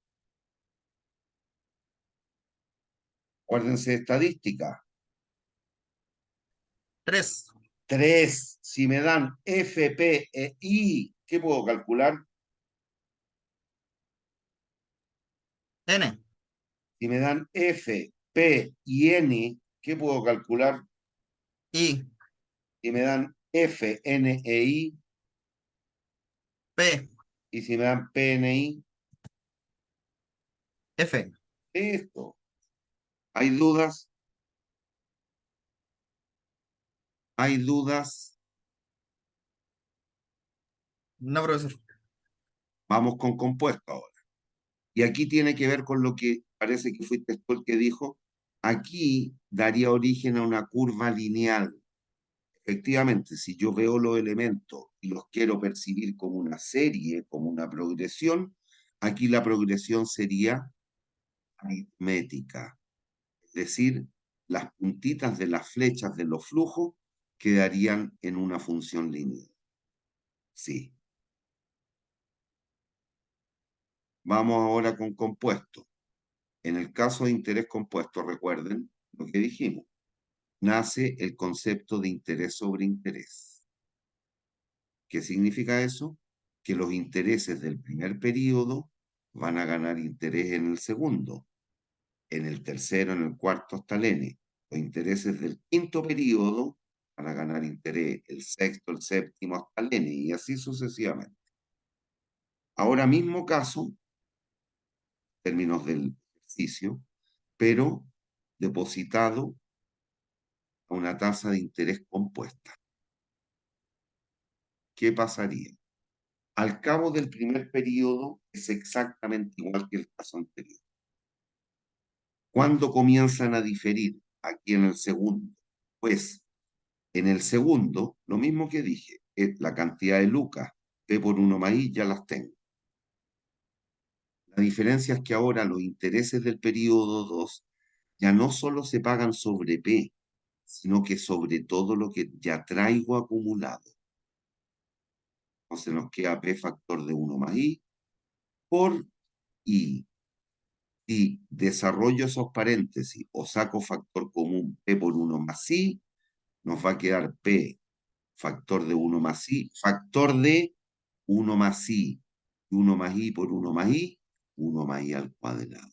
Acuérdense de estadística. 3. Tres. Si me dan F, P e I, ¿qué puedo calcular? N. Si me dan F, P y N, ¿qué puedo calcular? I. Si me dan F, N e I, P. y si me dan P, N, I, F. listo. ¿Hay dudas? ¿Hay dudas? No, profesor. Vamos con compuesto ahora. Y aquí tiene que ver con lo que parece que fuiste tú el que dijo. Aquí daría origen a una curva lineal. Efectivamente, si yo veo los elementos y los quiero percibir como una serie, como una progresión, aquí la progresión sería aritmética. Es decir, las puntitas de las flechas de los flujos quedarían en una función lineal. Sí. Vamos ahora con compuesto. En el caso de interés compuesto, recuerden lo que dijimos. Nace el concepto de interés sobre interés. ¿Qué significa eso? Que los intereses del primer periodo van a ganar interés en el segundo, en el tercero, en el cuarto hasta el N. Los intereses del quinto periodo van a ganar interés el sexto, el séptimo hasta el N y así sucesivamente. Ahora mismo caso, términos del ejercicio, pero depositado a una tasa de interés compuesta. ¿Qué pasaría? Al cabo del primer periodo es exactamente igual que el caso anterior. ¿Cuándo comienzan a diferir? Aquí en el segundo. Pues en el segundo, lo mismo que dije, es la cantidad de lucas, P por 1 más I, ya las tengo. La diferencia es que ahora los intereses del periodo 2 ya no solo se pagan sobre P, sino que sobre todo lo que ya traigo acumulado. Entonces nos queda P factor de 1 más I por I. Si desarrollo esos paréntesis o saco factor común P por 1 más I, nos va a quedar P factor de 1 más I, factor de 1 más I, 1 más I por 1 más I, 1 más I al cuadrado.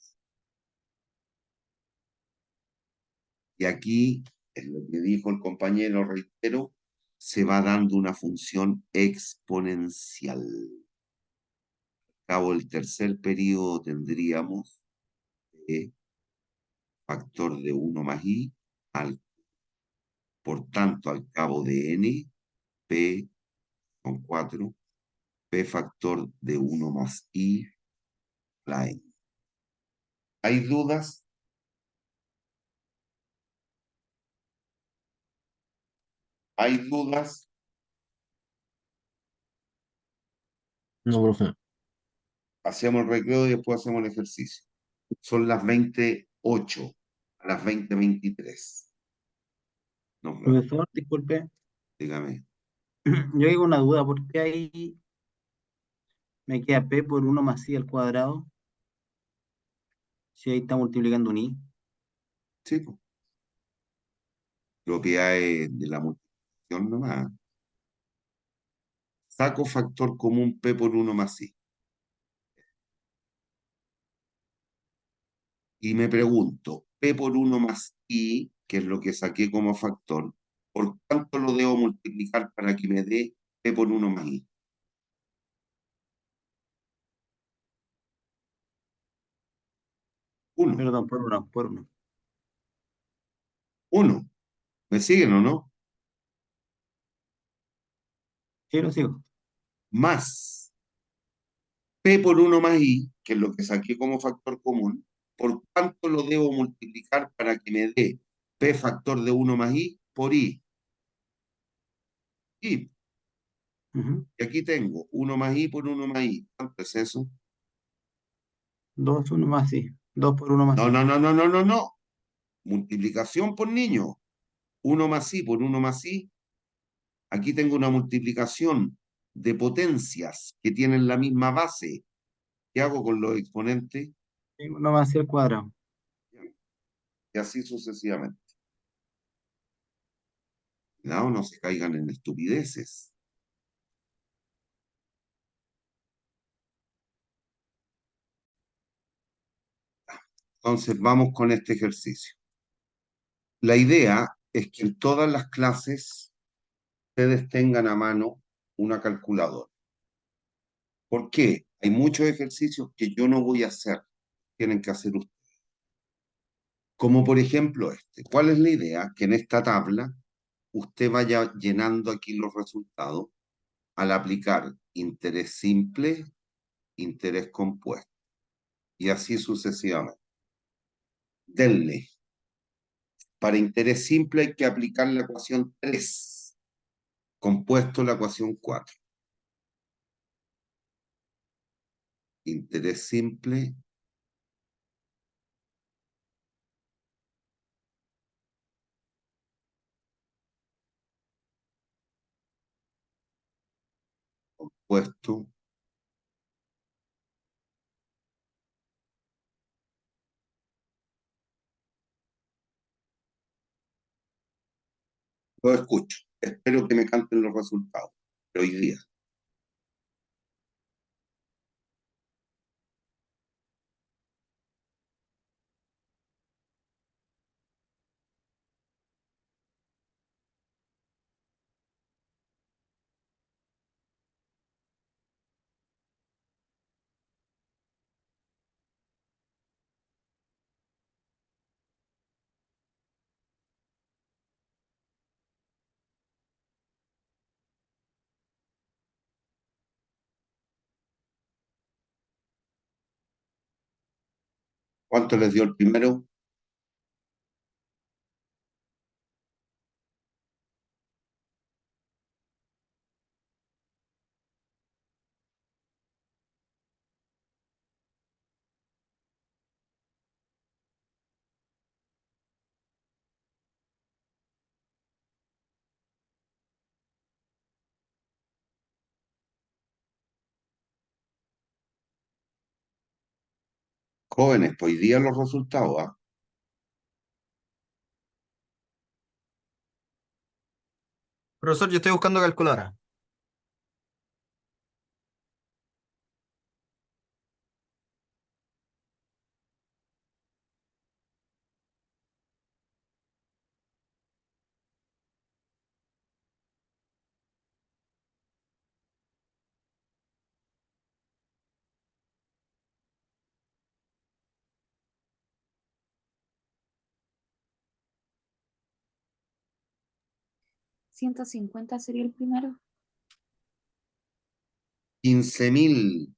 Y aquí, es lo que dijo el compañero, reitero, se va dando una función exponencial. Al cabo del tercer periodo tendríamos factor de 1 más I al, por tanto, al cabo de N, P con 4, P factor de 1 más I, la N. ¿Hay dudas? ¿Hay dudas? No, profe. Hacemos el recreo y después hacemos el ejercicio. Son las 28, a las 20:23. Nos vemos. Profesor, disculpe, Dígame. yo digo una duda, ¿por qué ahí me queda P por 1 más I al cuadrado? Si ahí está multiplicando un I. Sí, pues, propiedades de la multiplicación nomás. Saco factor común P por 1 más I. Y me pregunto, P por 1 más I, que es lo que saqué como factor, ¿por cuánto lo debo multiplicar para que me dé P por 1 más I? 1. Perdón, por uno, por uno. 1. ¿Me siguen o no? Sí, lo sigo. Más P por 1 más I, que es lo que saqué como factor común, ¿por cuánto lo debo multiplicar para que me dé P factor de 1 más I por I. Y Ujú. aquí tengo 1 más I por 1 más I. ¿Cuánto es eso? 2, 1 más I. 2 por 1 más No, I. no, no, no, no, no, no. Multiplicación por niño. 1 más I por 1 más I. Aquí tengo una multiplicación de potencias que tienen la misma base. ¿Qué hago con los exponentes? 1 más I al cuadrado. Y así sucesivamente. No, no se caigan en estupideces. Entonces vamos con este ejercicio. La idea es que en todas las clases ustedes tengan a mano una calculadora. ¿Por qué? Hay muchos ejercicios que yo no voy a hacer, tienen que hacer ustedes. Como por ejemplo este. ¿Cuál es la idea? Que en esta tabla usted vaya llenando aquí los resultados al aplicar interés simple, interés compuesto y así sucesivamente. Denle. Para interés simple hay que aplicar la ecuación 3, compuesto la ecuación 4. Interés simple, compuesto. Lo escucho. Espero que me canten los resultados. Pero hoy día. ¿Cuánto les dio el primero? Jóvenes, pues hoy día los resultados. ¿Ah? Profesor, yo estoy buscando calculadora. ¿150 sería el primero? 15.000.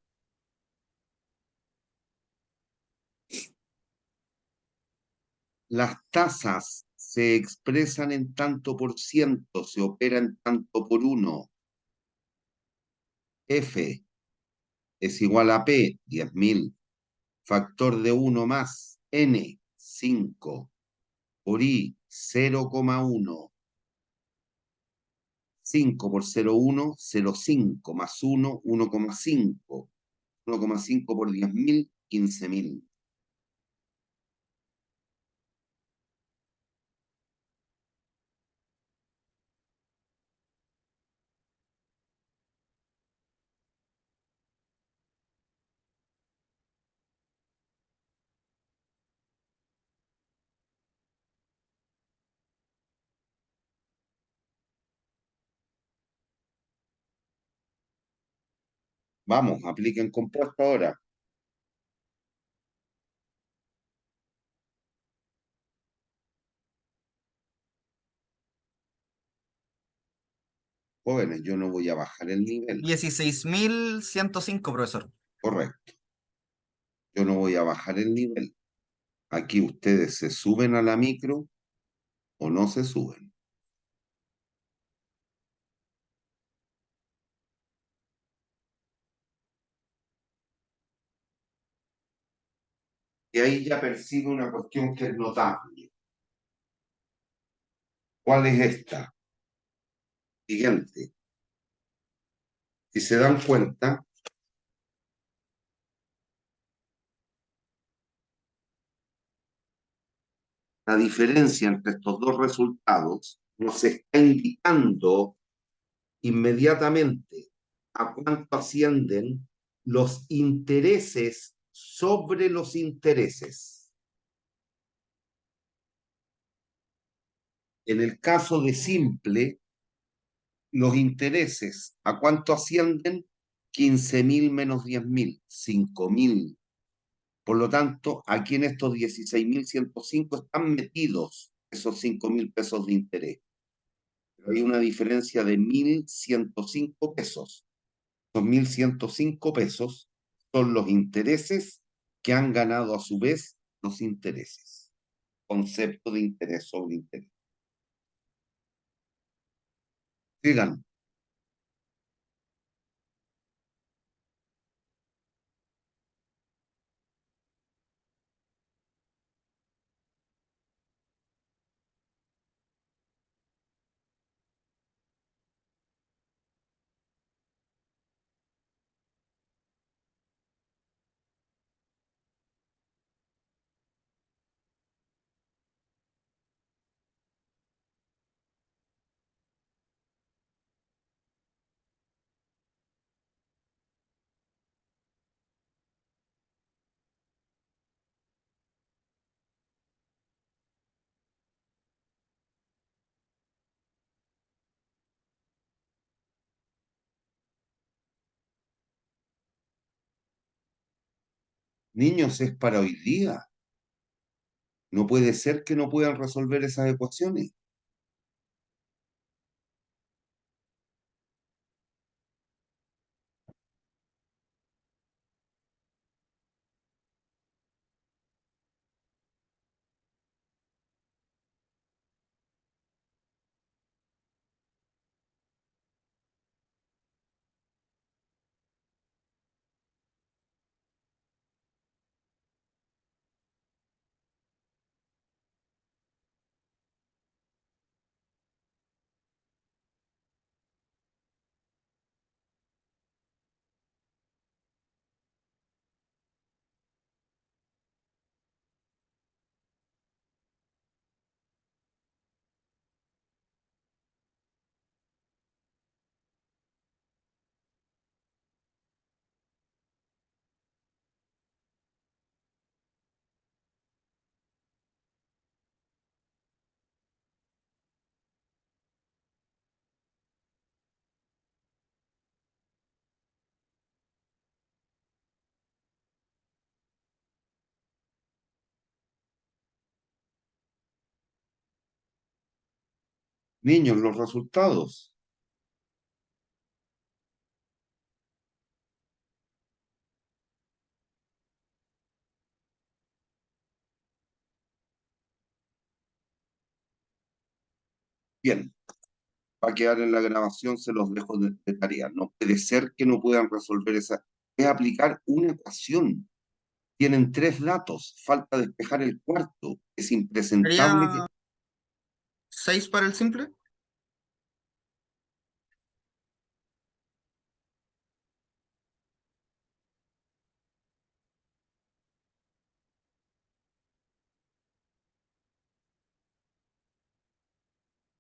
Las tasas se expresan en tanto por ciento, se opera en tanto por uno. F es igual a P, 10.000. Factor de 1 más N, 5. Por I, 0,1. 5 por 0,1, 0,5 más 1, 1,5. 1,5 por 10.000, 15.000. Vamos, apliquen compuesto ahora. Jóvenes, yo no voy a bajar el nivel. 16.105, profesor. Correcto. Yo no voy a bajar el nivel. Aquí ustedes se suben a la micro o no se suben. Y ahí ya percibe una cuestión que es notable. ¿Cuál es esta? Siguiente. Si se dan cuenta, la diferencia entre estos dos resultados nos está indicando inmediatamente a cuánto ascienden los intereses sobre los intereses. En el caso de simple, los intereses, ¿a cuánto ascienden? 15.000 menos 10.000, 5.000. Por lo tanto, aquí en estos 16.105 están metidos esos 5.000 pesos de interés. Pero hay una diferencia de 1.105 pesos. Los 1.105 pesos son los intereses que han ganado a su vez los intereses. Concepto de interés sobre interés. Sigan. Niños, es para hoy día. No puede ser que no puedan resolver esas ecuaciones. Niños, los resultados. Bien, va a quedar en la grabación, se los dejo de tarea. No puede ser que no puedan resolver esa. Es aplicar una ecuación. Tienen tres datos, falta despejar el cuarto. Es impresentable que... ¿Sería 6 para el simple?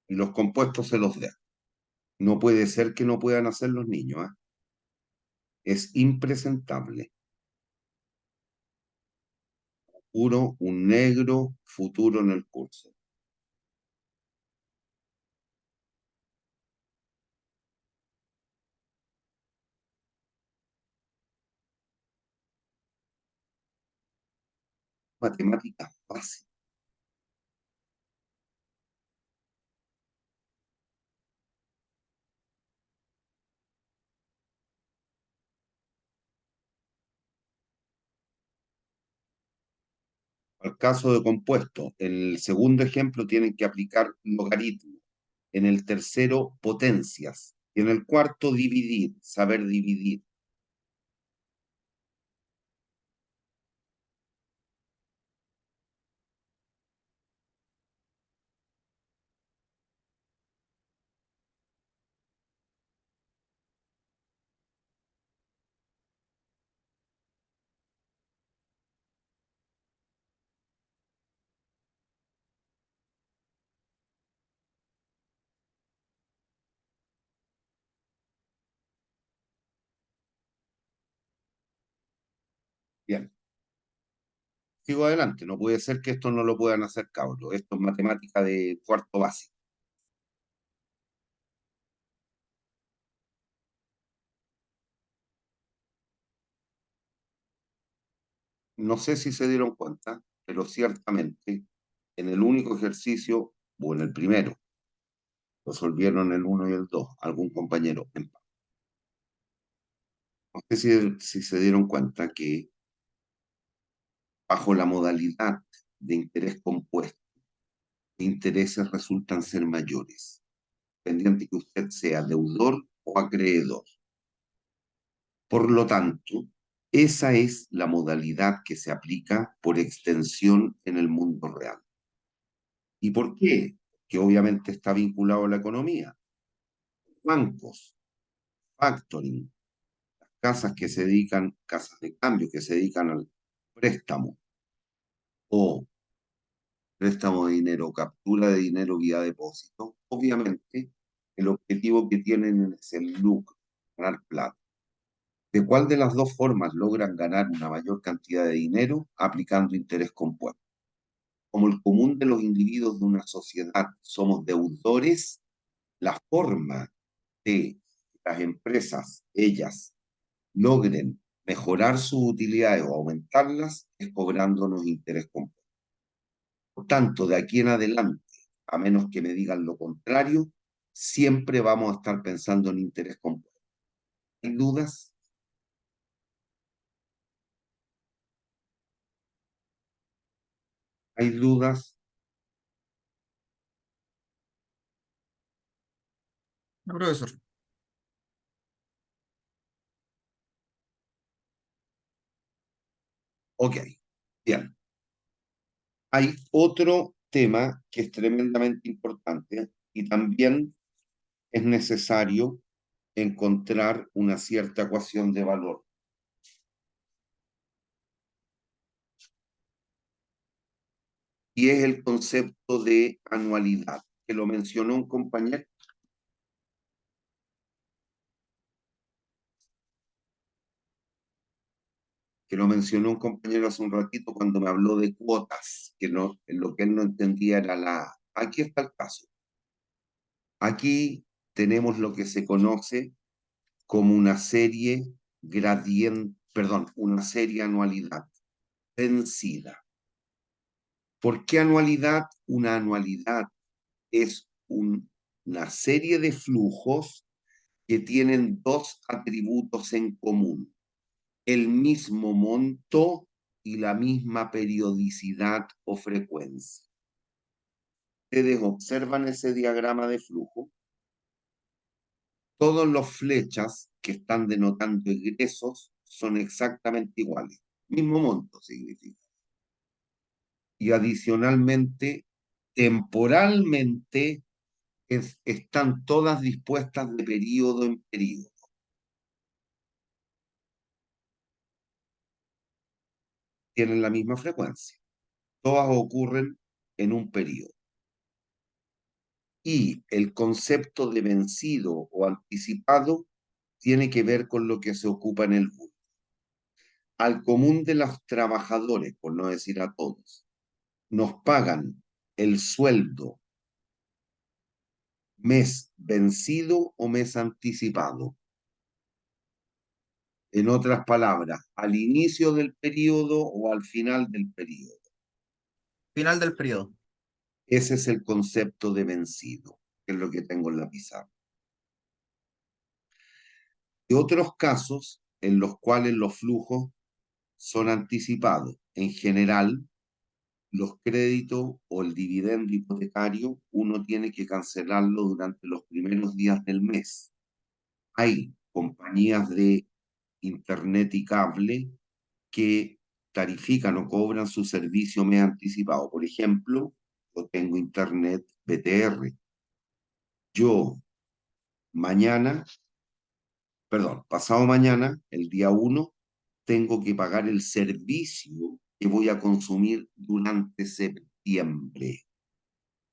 Y los compuestos se los den. No puede ser que no puedan hacer los niños, ¿ah? Es impresentable. Puro, un negro futuro en el curso. Matemáticas básicas. Al caso de compuesto, en el segundo ejemplo tienen que aplicar logaritmos, en el tercero potencias, y en el cuarto dividir, saber dividir. Bien, sigo adelante. No puede ser que esto no lo puedan hacer cabros. Esto es matemática de cuarto básico. No sé si se dieron cuenta, pero ciertamente en el único ejercicio, o en el primero, resolvieron el uno y el 2 algún compañero. No sé si se dieron cuenta que bajo la modalidad de interés compuesto, intereses resultan ser mayores, pendiente que usted sea deudor o acreedor. Por lo tanto, esa es la modalidad que se aplica por extensión en el mundo real. ¿Y por qué? Que obviamente está vinculado a la economía. Bancos, factoring, casas de cambio que se dedican al préstamo o préstamo de dinero, captura de dinero vía depósito, obviamente el objetivo que tienen es el lucro, ganar plata. ¿De cuál de las dos formas logran ganar una mayor cantidad de dinero? Aplicando interés compuesto. Como el común de los individuos de una sociedad somos deudores, la forma de que las empresas, ellas, logren mejorar sus utilidades o aumentarlas es cobrándonos interés compuesto. Por tanto, de aquí en adelante, a menos que me digan lo contrario, siempre vamos a estar pensando en interés compuesto. ¿Hay dudas? ¿Hay dudas? No, profesor. Ok, bien. Hay otro tema que es tremendamente importante y también es necesario encontrar una cierta ecuación de valor. Y es el concepto de anualidad, que lo mencionó un compañero. Que lo mencionó un compañero hace un ratito cuando me habló de cuotas, que no, lo que él no entendía era la A. Aquí está el caso. Aquí tenemos lo que se conoce como una serie gradiente, perdón, una serie anualidad vencida. ¿Por qué anualidad? Una anualidad es una serie de flujos que tienen dos atributos en común: el mismo monto y la misma periodicidad o frecuencia. Ustedes observan ese diagrama de flujo. Todos los flechas que están denotando egresos son exactamente iguales. Mismo monto significa. Y adicionalmente, temporalmente, están todas dispuestas de periodo en periodo. Tienen la misma frecuencia. Todas ocurren en un periodo. Y el concepto de vencido o anticipado tiene que ver con lo que se ocupa en el bulto. Al común de los trabajadores, por no decir a todos, nos pagan el sueldo mes vencido o mes anticipado. En otras palabras, al inicio del periodo o al final del periodo. Final del periodo. Ese es el concepto de vencido, que es lo que tengo en la pizarra. Y otros casos en los cuales los flujos son anticipados. En general, los créditos o el dividendo hipotecario, uno tiene que cancelarlo durante los primeros días del mes. Hay compañías de internet y cable que tarifican o cobran su servicio mes anticipado. Por ejemplo, yo tengo internet BTR. Yo mañana, perdón, pasado mañana, el día 1, tengo que pagar el servicio que voy a consumir durante septiembre.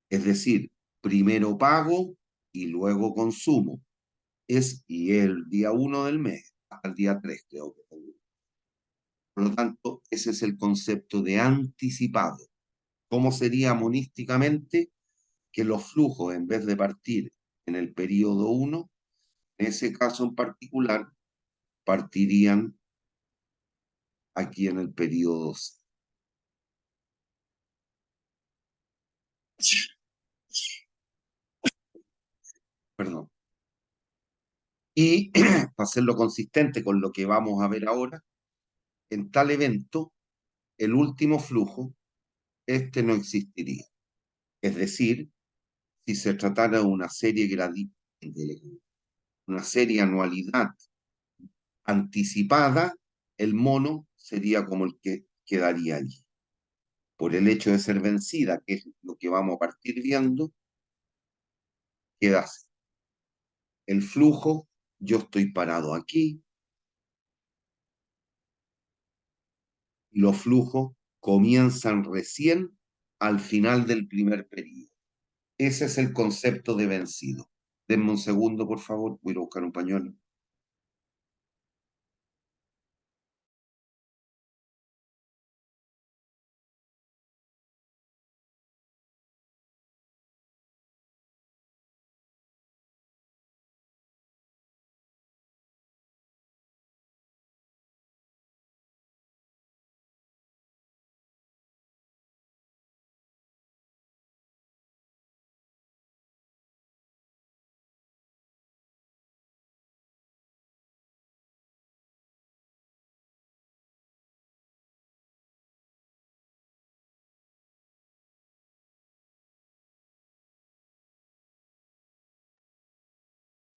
Es decir, primero pago y luego consumo. Y el día 1 del mes, hasta el día 3 creo que tengo. Por lo tanto, ese es el concepto de anticipado. ¿Cómo sería monísticamente que los flujos, en vez de partir en el periodo 1, en ese caso en particular, partirían aquí en el periodo 2? Perdón. Y para hacerlo consistente con lo que vamos a ver ahora, en tal evento, el último flujo, este no existiría. Es decir, si se tratara de una serie una serie anualidad anticipada, el mono sería como el que quedaría allí. Por el hecho de ser vencida, que es lo que vamos a partir viendo, queda así. El flujo, yo estoy parado aquí, y los flujos comienzan recién al final del primer periodo. Ese es el concepto de vencido. Denme un segundo, por favor, voy a buscar un pañuelo.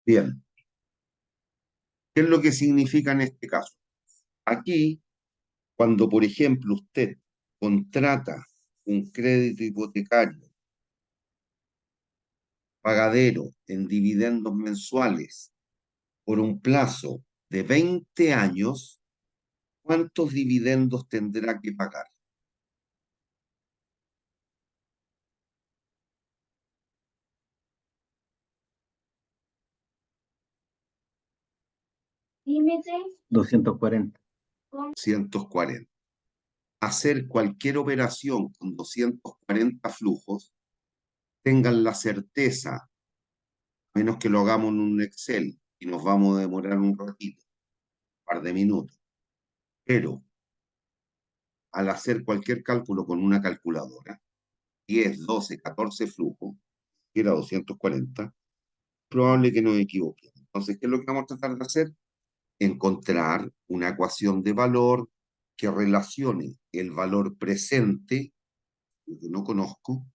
Bien, ¿qué es lo que significa en este caso? Aquí, cuando, por ejemplo, usted contrata un crédito hipotecario pagadero en dividendos mensuales por un plazo de 20 años, ¿cuántos dividendos tendrá que pagar? Límite 240. 240. Hacer cualquier operación con 240 flujos, tengan la certeza, a menos que lo hagamos en un Excel y nos vamos a demorar un ratito, un par de minutos, pero al hacer cualquier cálculo con una calculadora, 10, 12, 14 flujos, que era 240, probable que nos equivoquemos. Entonces, ¿qué es lo que vamos a tratar de hacer? Encontrar una ecuación de valor que relacione el valor presente, que no conozco,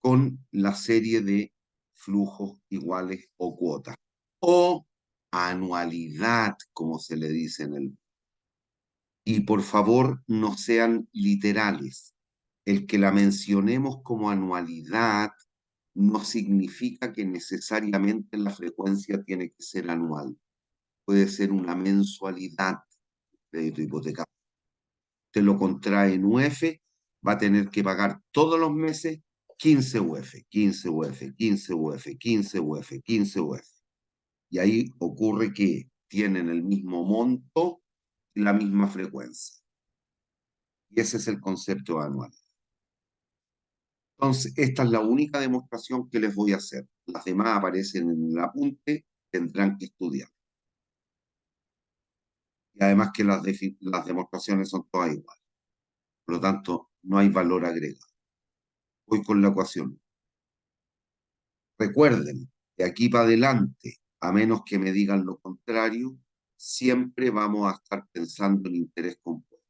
con la serie de flujos iguales o cuotas, o anualidad, como se le dice en el... Y por favor, no sean literales. El que la mencionemos como anualidad no significa que necesariamente la frecuencia tiene que ser anual. Puede ser una mensualidad de tu hipoteca. Te lo contrae en UF, va a tener que pagar todos los meses 15 UF, 15 UF, 15 UF, 15 UF, 15 UF. Y ahí ocurre que tienen el mismo monto y la misma frecuencia. Y ese es el concepto anual. Entonces, esta es la única demostración que les voy a hacer. Las demás aparecen en el apunte, tendrán que estudiar. Y además que las demostraciones son todas iguales. Por lo tanto, no hay valor agregado. Voy con la ecuación. Recuerden, de aquí para adelante, a menos que me digan lo contrario, siempre vamos a estar pensando en interés compuesto.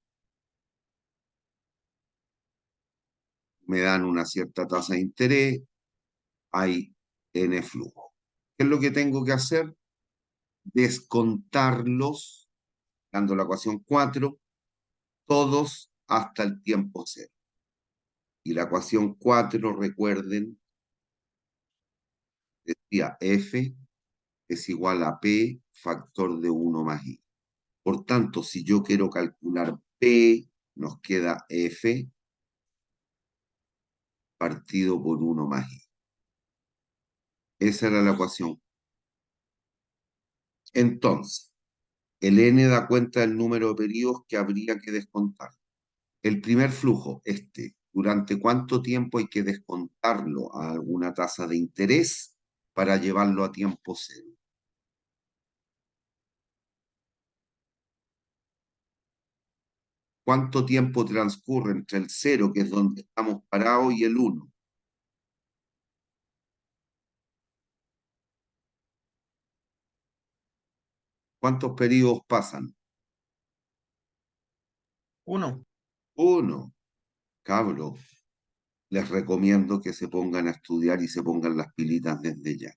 me dan una cierta tasa de interés, hay N flujo. ¿Qué es lo que tengo que hacer? Descontarlos, dando la ecuación 4, todos hasta el tiempo cero. Y la ecuación 4, recuerden, decía F es igual a P factor de 1 más I. Por tanto, si yo quiero calcular P, nos queda F partido por 1 más I. Esa era la ecuación. Entonces, el N da cuenta del número de periodos que habría que descontar. El primer flujo, ¿durante cuánto tiempo hay que descontarlo a alguna tasa de interés para llevarlo a tiempo cero? ¿Cuánto tiempo transcurre entre el 0, que es donde estamos parados, y el 1? ¿Cuántos periodos pasan? 1. 1. Cabros, les recomiendo que se pongan a estudiar y se pongan las pilitas desde ya.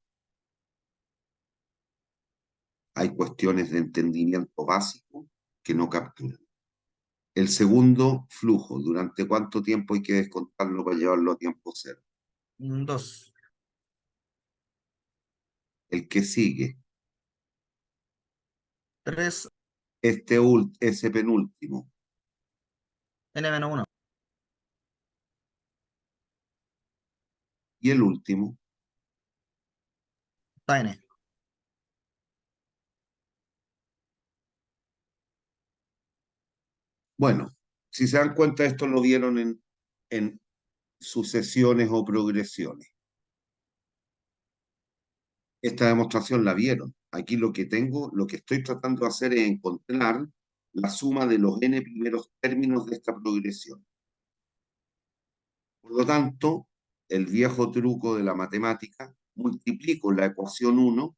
Hay cuestiones de entendimiento básico que no capturan. El segundo flujo, ¿durante cuánto tiempo hay que descontarlo para llevarlo a tiempo cero? 2. El que sigue, 3. ese penúltimo, N-1. y el último. Está N. Bueno, si se dan cuenta, esto lo vieron en sucesiones o progresiones. Esta demostración la vieron. Aquí lo que estoy tratando de hacer es encontrar la suma de los n primeros términos de esta progresión. Por lo tanto, el viejo truco de la matemática, multiplico la ecuación 1,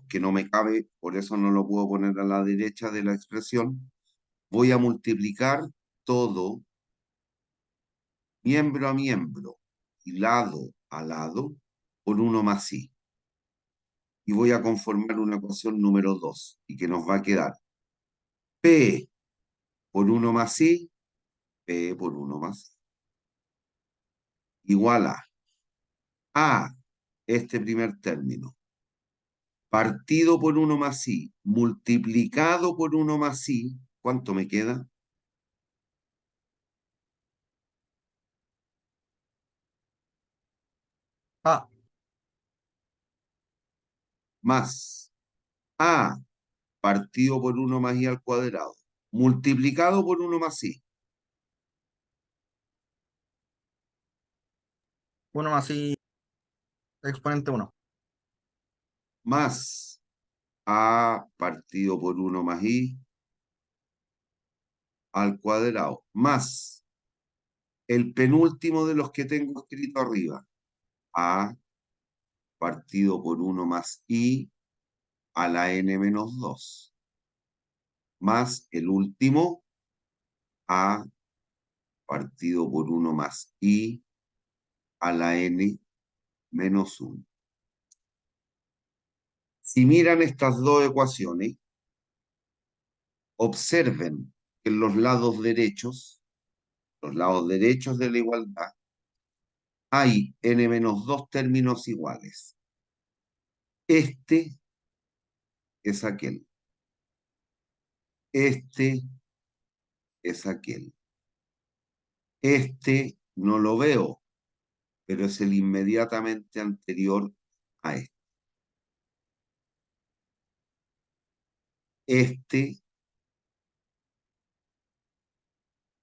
que no me cabe, por eso no lo puedo poner a la derecha de la expresión, voy a multiplicar todo miembro a miembro y lado a lado por 1 más i. Y voy a conformar una ecuación número 2, y que nos va a quedar P por 1 más i, P por 1 más i, igual a este primer término, partido por 1 más i, multiplicado por 1 más i, ¿cuánto me queda? A. Más a partido por 1 más i al cuadrado, multiplicado por 1 más i, 1 más I. Exponente 1. más a partido por 1 más i al cuadrado, más el penúltimo de los que tengo escrito arriba, a partido por 1 más i a la n menos 2, más el último, a partido por 1 más i a la n menos 1. Si miran estas dos ecuaciones, observen que en los lados derechos de la igualdad, hay n-2 términos iguales. Este es aquel. Este es aquel. Este no lo veo, pero es el inmediatamente anterior a este. Este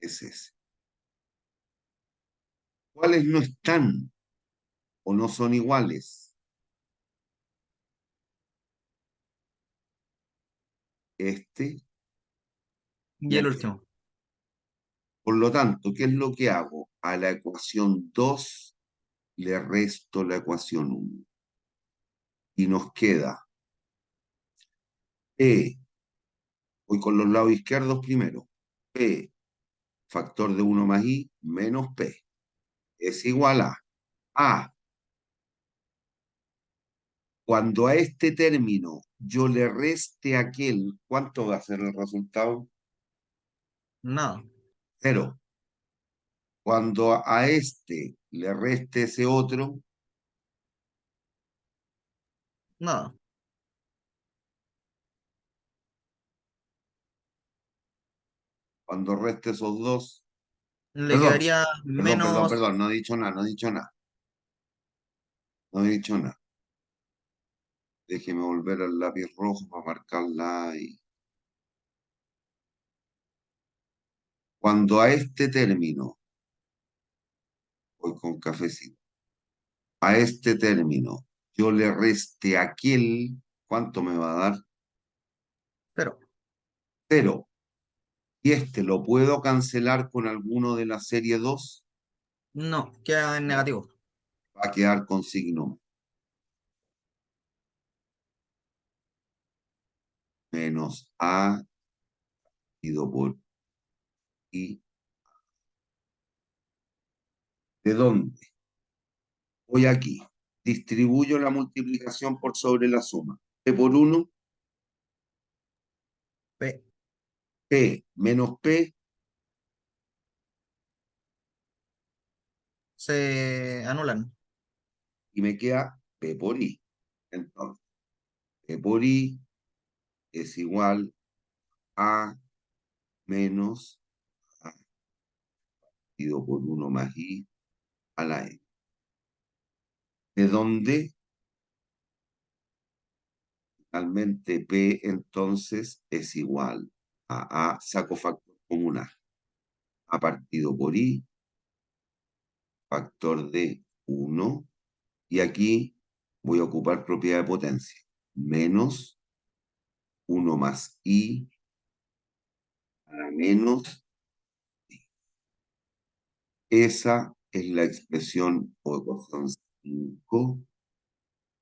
es ese. ¿Cuáles no están o no son iguales? Este Y y el aquel. último. Por lo tanto, ¿qué es lo que hago? A la ecuación 2 le resto la ecuación 1. Y nos queda P, voy con los lados izquierdos primero, P factor de 1 más i menos p, es igual a, cuando a este término yo le reste aquel, ¿cuánto va a ser el resultado? Nada. 0. Cuando a este le reste ese otro, Nada. cuando reste esos dos, Le perdón, quedaría menos. no he dicho nada, no he dicho nada, no he dicho nada. Déjeme volver al lápiz rojo para marcarla y cuando a este término, voy con cafecito, a este término yo le reste aquel, ¿cuánto me va a dar? Pero 0. Y este lo puedo cancelar con alguno de la serie 2, no, queda en no, negativo. va a quedar con signo menos a dividido por i. ¿De dónde? Voy aquí. Distribuyo la multiplicación por sobre la suma. P por 1, P. P menos P, Se anulan. y me queda P por I. Entonces, P por I es igual a menos a dividido por 1 más I a la N. ¿De dónde? Finalmente P entonces es igual a saco factor común A partido por I, factor de 1, y aquí voy a ocupar propiedad de potencia, menos 1 más I a la menos I. Esa es la expresión o ecuación 5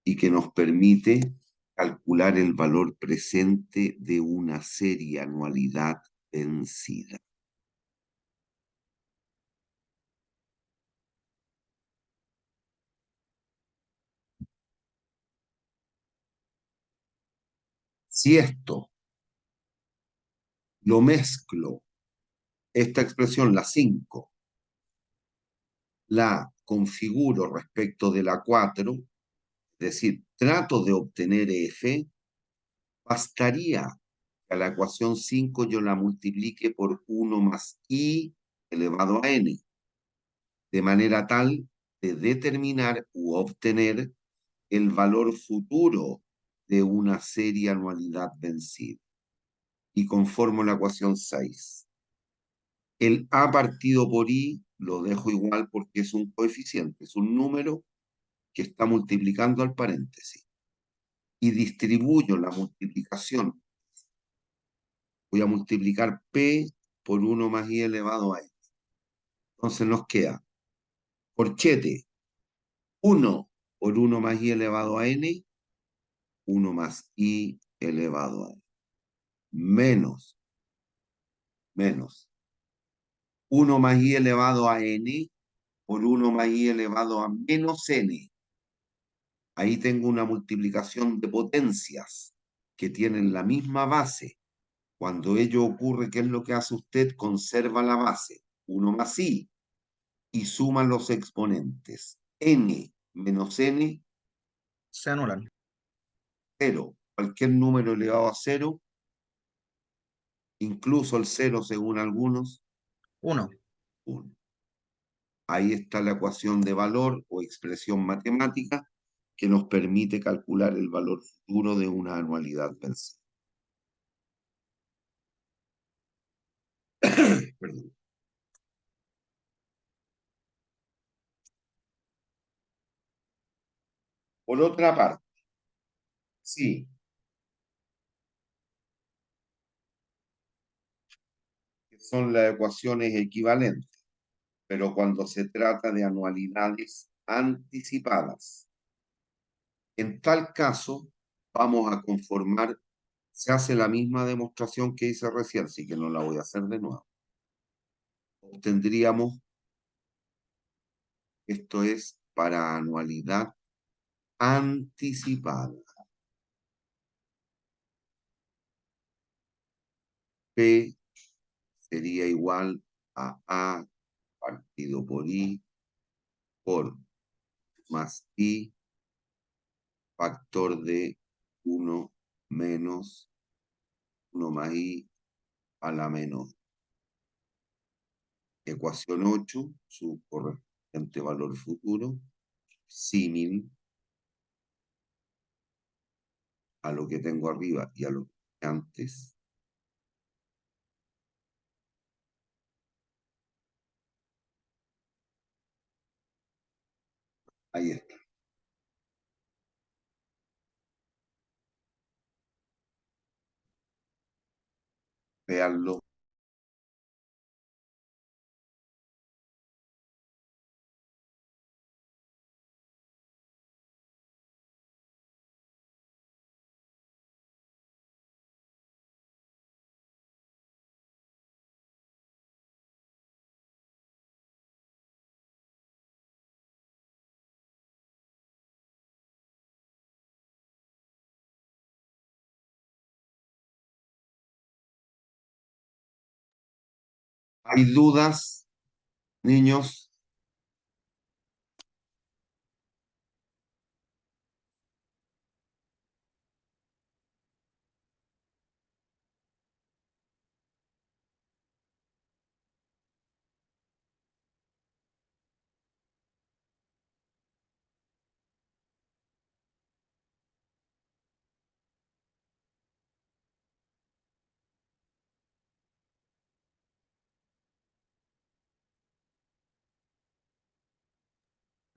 y que nos permite calcular el valor presente de una serie anualidad vencida. Si esto lo mezclo, esta expresión, la 5, la configuro respecto de la 4, es decir, trato de obtener f, bastaría que a la ecuación 5 yo la multiplique por 1 más i elevado a n, de manera tal de determinar u obtener el valor futuro de una serie anualidad vencida. Y conformo la ecuación 6. El a partido por i lo dejo igual porque es un coeficiente, es un número que está multiplicando al paréntesis. Y distribuyo la multiplicación. Voy a multiplicar p por 1 más i elevado a n. Entonces nos queda corchete 1 por 1 más i elevado a n, 1 más i elevado a n, menos 1 más i elevado a n por 1 más i elevado a menos n. Ahí tengo una multiplicación de potencias que tienen la misma base. Cuando ello ocurre, ¿qué es lo que hace usted? Conserva la base, 1 más i, y suma los exponentes. N menos n, Se anulan. 0. Cualquier número elevado a 0, incluso el 0 según algunos, 1. 1. Ahí está la ecuación de valor o expresión matemática que nos permite calcular el valor futuro de una anualidad vencida. Perdón. Por otra parte, sí, que son las ecuaciones equivalentes, pero cuando se trata de anualidades anticipadas. En tal caso, vamos a conformar, se hace la misma demostración que hice recién, así que no la voy a hacer de nuevo. obtendríamos, esto es para anualidad anticipada. P sería igual a A partido por I por más I factor de 1 menos 1 más I a la menos ecuación 8, su correspondiente valor futuro, símil a lo que tengo arriba y a lo que antes. Ahí está. Veanlo. ¿Hay dudas, niños?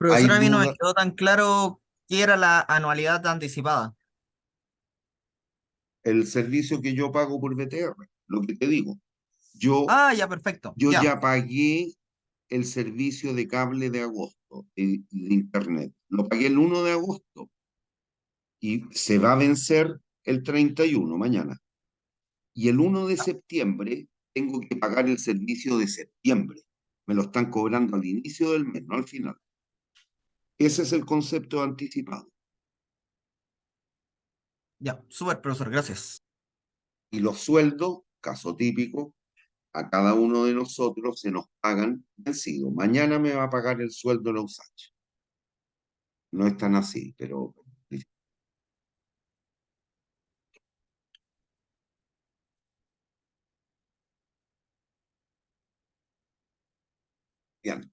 ¿Hay Profesor, a mí no me dudas? quedó tan claro qué era la anualidad anticipada. El servicio que yo pago por BTR, lo que te digo. Yo, Ah, ya, perfecto. yo Ya, ya pagué el servicio de cable de agosto, de internet. Lo pagué el 1 de agosto y se va a vencer el 31 mañana. Y el 1 de septiembre tengo que pagar el servicio de septiembre. Me lo están cobrando al inicio del mes, no al final. Ese es el concepto anticipado. ya. Súper, profesor, gracias. Y los sueldos, caso típico, a cada uno de nosotros se nos pagan vencido. Mañana me va a pagar el sueldo la USACH. No es tan así, pero bien.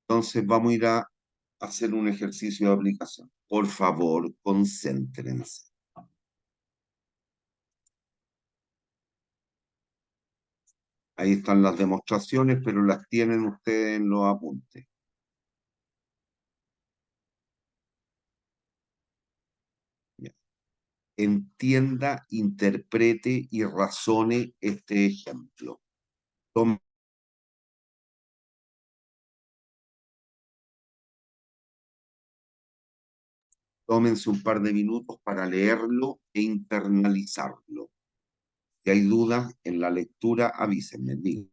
Entonces vamos a ir a hacer un ejercicio de aplicación. Por favor, concéntrense. Ahí están las demostraciones, pero las tienen ustedes en los apuntes. Ya. Entienda, interprete y razone este ejemplo. Tómense un par de minutos para leerlo e internalizarlo. Si hay dudas en la lectura, avísenme. Digan.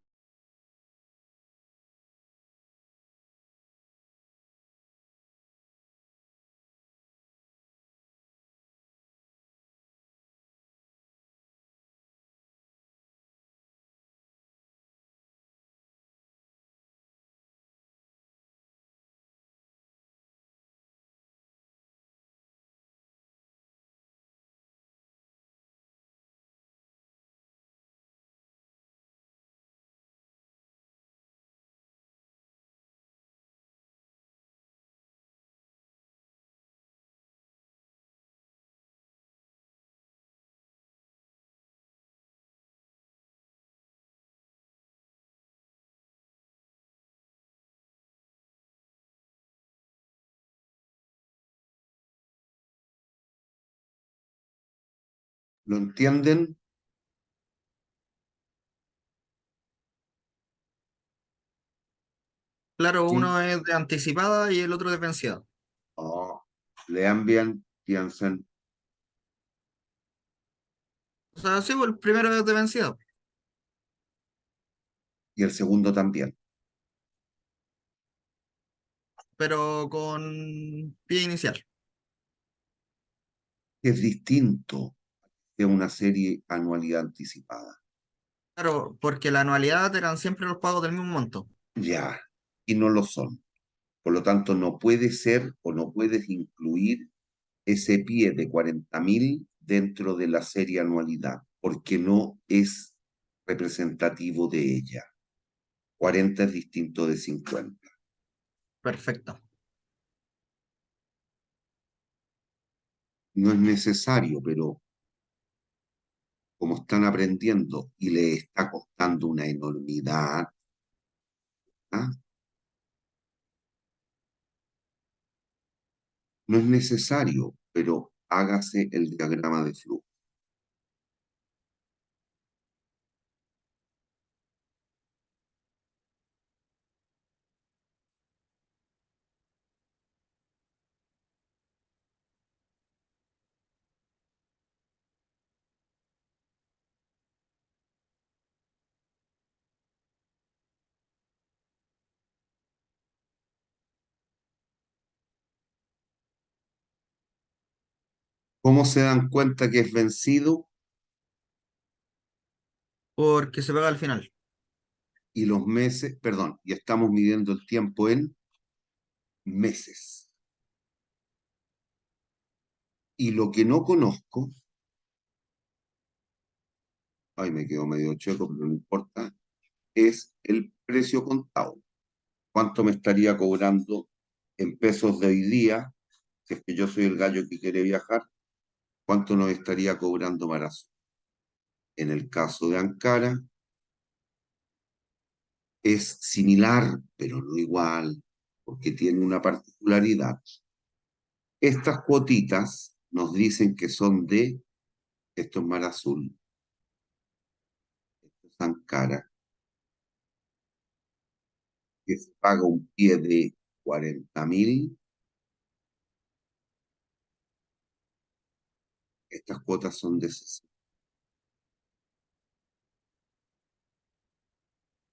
¿Lo entienden? Claro, Sí. uno es de anticipada y el otro de vencida. Oh, lean bien, piensen. O sea, sí, pues, el primero es de vencida. y el segundo también. pero con pie inicial. Es distinto de una serie anualidad anticipada. Claro, porque la anualidad eran siempre los pagos del mismo monto. Ya, y no lo son. Por lo tanto, no puede ser o no puedes incluir ese pie de 40.000 dentro de la serie anualidad, porque no es representativo de ella. 40 es distinto de 50. Perfecto. No es necesario, pero como están aprendiendo y le está costando una enormidad, ¿ah? No es necesario, pero hágase el diagrama de flujo. ¿Cómo se dan cuenta que es vencido? Porque se paga al final. Y los meses, perdón, y estamos midiendo el tiempo en meses. Y lo que no conozco, ay, me quedo medio chueco, pero no importa, es el precio contado. ¿Cuánto me estaría cobrando en pesos de hoy día? Si es que yo soy el gallo que quiere viajar, ¿cuánto nos estaría cobrando Marazú? En el caso de Ankara, es similar, pero no igual, porque tiene una particularidad. Estas cuotitas nos dicen que son de, esto es Mar Azul, esto es Ankara, que se paga un pie de 40.000. Estas cuotas son de 60.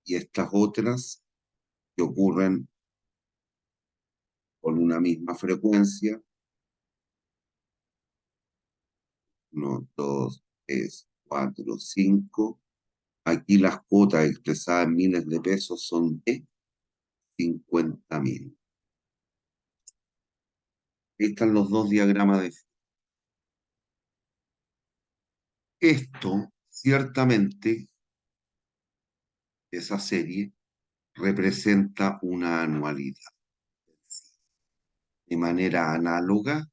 Y estas otras que ocurren con una misma frecuencia, 1, 2, 3, 4, 5. Aquí las cuotas expresadas en miles de pesos son de 50.000. Ahí están los dos diagramas de esto. Ciertamente, esa serie representa una anualidad. De manera análoga,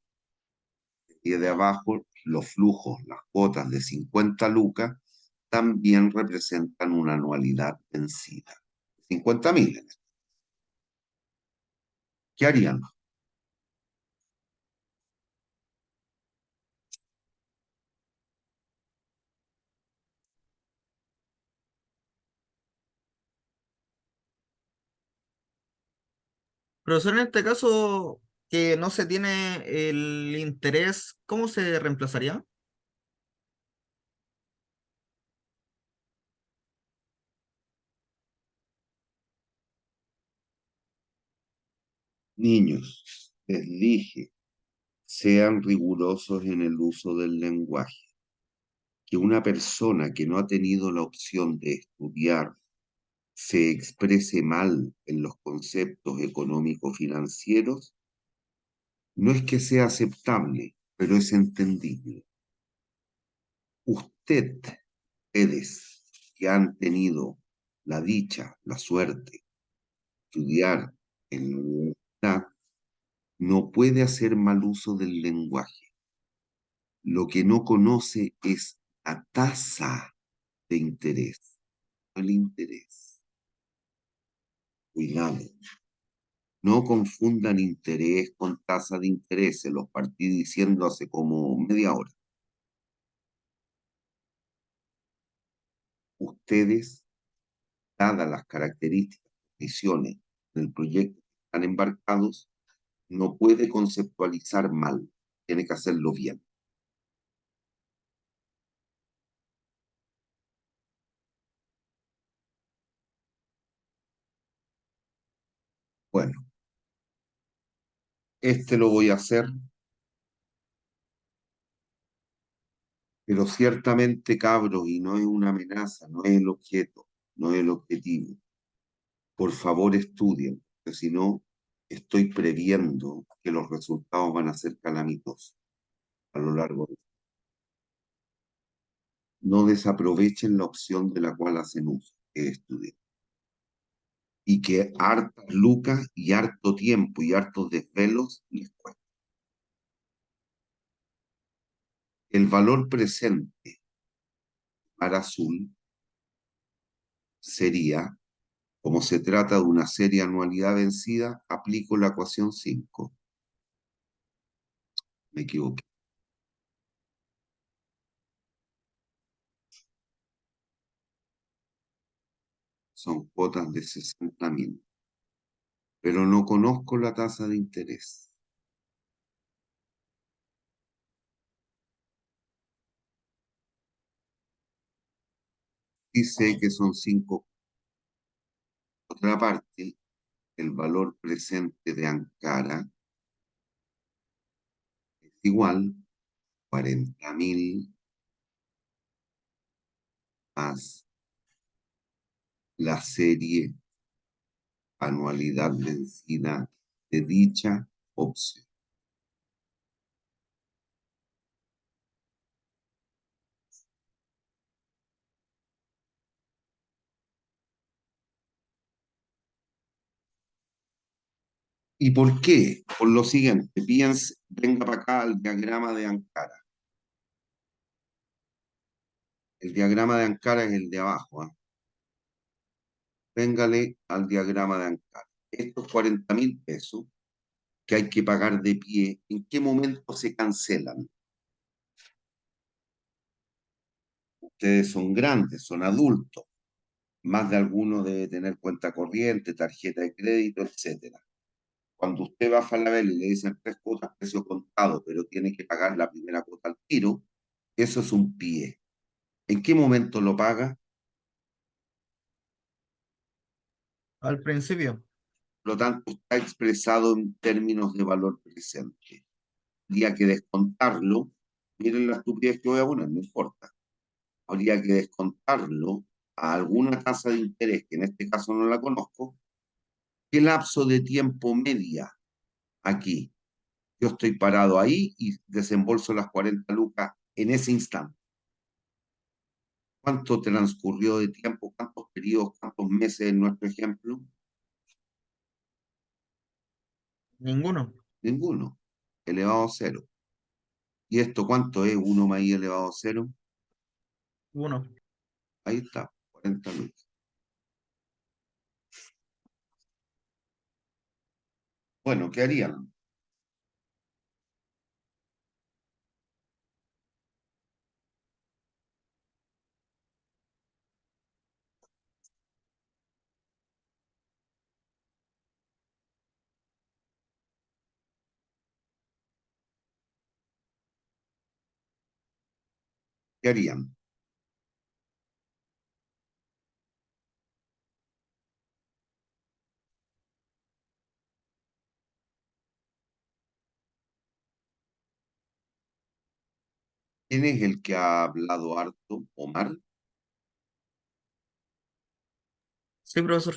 y de abajo, los flujos, las cuotas de 50 lucas, también representan una anualidad vencida. 50.000. ¿Qué harían? Profesor, en este caso que no se tiene el interés, ¿cómo se reemplazaría? Niños, les dije, sean rigurosos en el uso del lenguaje. Que una persona que no ha tenido la opción de estudiar se exprese mal en los conceptos económico-financieros, no es que sea aceptable, pero es entendible. Ustedes que han tenido la dicha, la suerte, de estudiar en la universidad, no puede hacer mal uso del lenguaje. Lo que no conoce es la tasa de interés, no el interés. Cuidado. No confundan interés con tasa de interés, se los partí diciendo hace como media hora. Ustedes, dadas las características, condiciones del proyecto que están embarcados, no puede conceptualizar mal, tiene que hacerlo bien. Bueno, este lo voy a hacer, pero ciertamente, cabros, y no es una amenaza, no es el objeto, no es el objetivo. Por favor, estudien, porque si no, estoy previendo que los resultados van a ser calamitosos a lo largo de... No desaprovechen la opción de la cual hacen uso, que es estudiar. Y que hartas lucas y harto tiempo y hartos desvelos les cuesta. El valor presente para azul sería, como se trata de una serie anualidad vencida, aplico la ecuación 5. Me equivoqué. Son cuotas de 60.000. Pero no conozco la tasa de interés. Y sé que son 5. Por otra parte, el valor presente de Ankara es igual a 40.000 más la serie anualidad vencida de dicha opción. ¿Y por qué? Por lo siguiente, piense, venga para acá al diagrama de Ankara. El diagrama de Ankara es el de abajo. Véngale al diagrama de Ankara. Estos 40.000 pesos que hay que pagar de pie, ¿en qué momento se cancelan? Ustedes son grandes, son adultos. Más de alguno debe tener cuenta corriente, tarjeta de crédito, etcétera. Cuando usted va a Falabella y le dicen 3 cuotas precio contado, pero tiene que pagar la primera cuota al tiro, eso es un pie. ¿En qué momento lo paga? Al principio, Por lo tanto, está expresado en términos de valor presente. Habría que descontarlo. Miren la estupidez que voy a poner, no importa. Habría que descontarlo a alguna tasa de interés, que en este caso no la conozco. ¿Qué lapso de tiempo media aquí? Yo estoy parado ahí y desembolso las 40 lucas en ese instante. ¿Cuánto transcurrió de tiempo? ¿Cuántos periodos? ¿Cuántos meses en nuestro ejemplo? ninguno. Ninguno. Elevado a cero. ¿Y esto cuánto es? 1 más i elevado a cero. Uno. Ahí está, 40 lucas. Bueno, ¿qué harían? ¿Qué harían? ¿Quién es el que ha hablado harto? ¿Omar? Sí, profesor.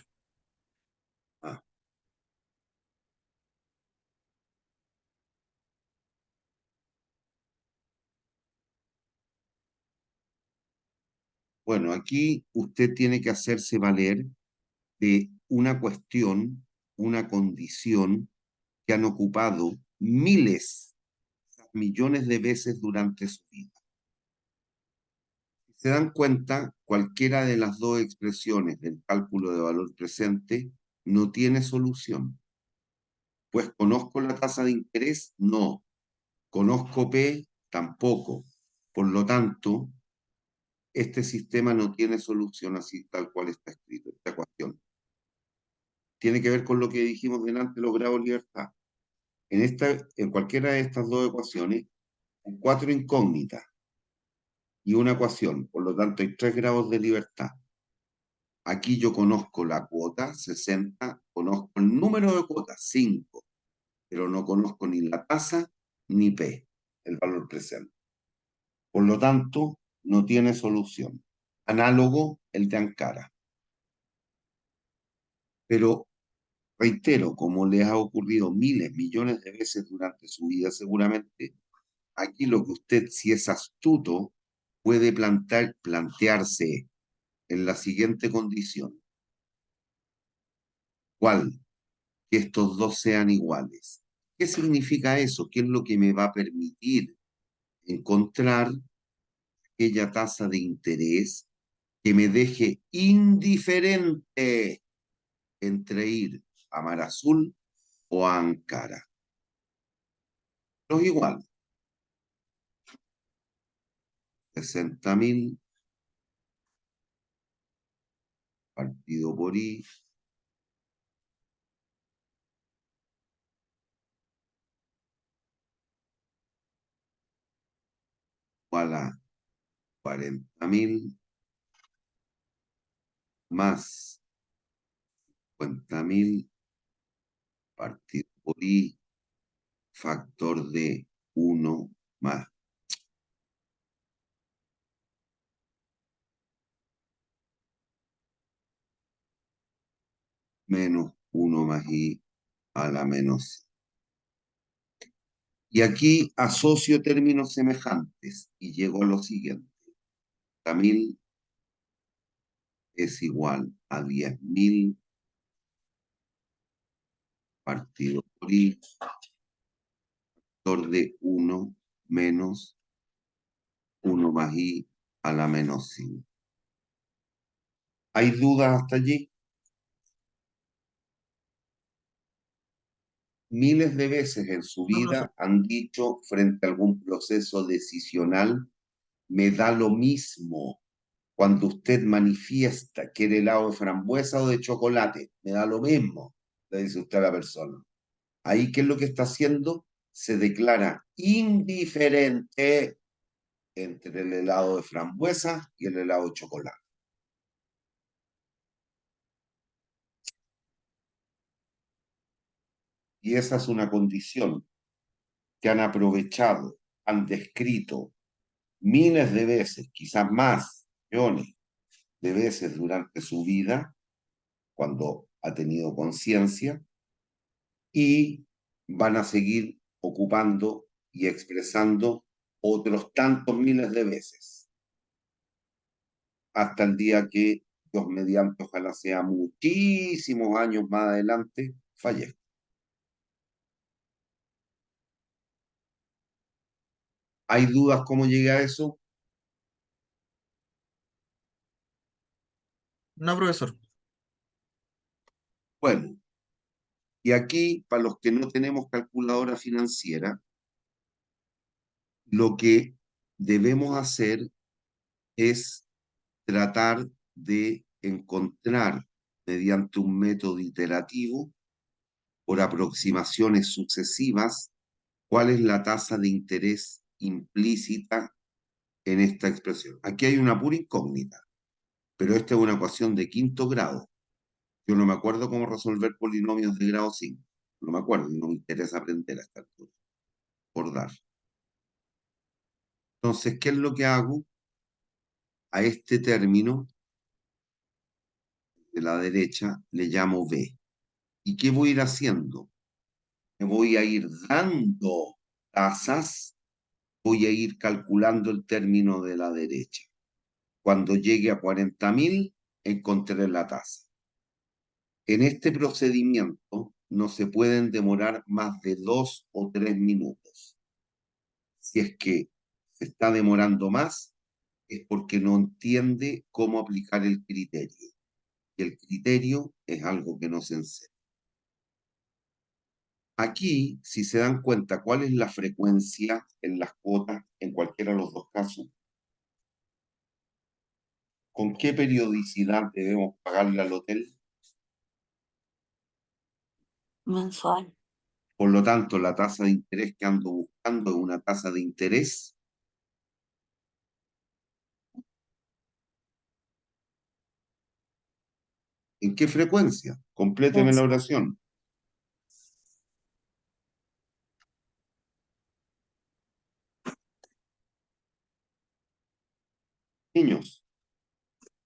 Ah, bueno, aquí usted tiene que hacerse valer de una cuestión, una condición que han ocupado miles, millones de veces durante su vida. Si se dan cuenta, cualquiera de las dos expresiones del cálculo de valor presente no tiene solución. Pues conozco la tasa de interés, no. Conozco P, tampoco. Por lo tanto, este sistema no tiene solución así tal cual está escrito, esta ecuación. Tiene que ver con lo que dijimos delante, los grados de libertad. En cualquiera de estas dos ecuaciones, hay 4 incógnitas y una ecuación. Por lo tanto, hay 3 grados de libertad. Aquí yo conozco la cuota, 60, conozco el número de cuotas, 5, pero no conozco ni la tasa ni P, el valor presente. Por lo tanto, no tiene solución. Análogo el de Ankara. Pero reitero, como les ha ocurrido miles, millones de veces durante su vida seguramente, aquí lo que usted, si es astuto, puede plantearse en la siguiente condición. ¿Cuál? Que estos dos sean iguales. ¿Qué significa eso? ¿Qué es lo que me va a permitir encontrar aquella tasa de interés que me deje indiferente entre ir a Mar Azul o a Ankara? Los iguales. 60.000 partido por I, igual a 40.000 más 50.000 partido por I, factor de 1 más menos 1 más I a la menos. Y aquí asocio términos semejantes y llego a lo siguiente. 40.000 es igual a 10.000 partido por I, factor de 1 menos 1 más I a la menos 5. ¿Hay dudas hasta allí? Miles de veces en su No, profe. vida han dicho frente a algún proceso decisional, me da lo mismo cuando usted manifiesta que el helado de frambuesa o de chocolate, me da lo mismo, le dice usted a la persona. Ahí, ¿qué es lo que está haciendo? Se declara indiferente entre el helado de frambuesa y el helado de chocolate. Y esa es una condición que han aprovechado, han descrito miles de veces, quizás más, millones de veces durante su vida, cuando ha tenido conciencia, y van a seguir ocupando y expresando otros tantos miles de veces, hasta el día que Dios mediante, ojalá sea muchísimos años más adelante, fallezca. ¿Hay dudas cómo llegué a eso? No, profesor. Bueno, y aquí, para los que no tenemos calculadora financiera, lo que debemos hacer es tratar de encontrar, mediante un método iterativo, por aproximaciones sucesivas, cuál es la tasa de interés implícita en esta expresión. Aquí hay una pura incógnita, pero esta es una ecuación de quinto grado. Yo no me acuerdo cómo resolver polinomios de grado 5. No me acuerdo, no me interesa aprender a esta altura, por dar. Entonces, ¿qué es lo que hago? A este término de la derecha le llamo B. ¿Y qué voy a ir haciendo? Me voy a ir dando tasas, voy a ir calculando el término de la derecha. Cuando llegue a 40.000, encontré la tasa. En este procedimiento no se pueden demorar más de 2 o 3 minutos. Si es que se está demorando más, es porque no entiende cómo aplicar el criterio. Y el criterio es algo que no se enseña. Aquí, si se dan cuenta cuál es la frecuencia en las cuotas en cualquiera de los dos casos, con qué periodicidad debemos pagarle al hotel. Mensual. Por lo tanto, la tasa de interés que ando buscando es una tasa de interés ¿En qué frecuencia? Compléteme la Mensual. oración. Niños,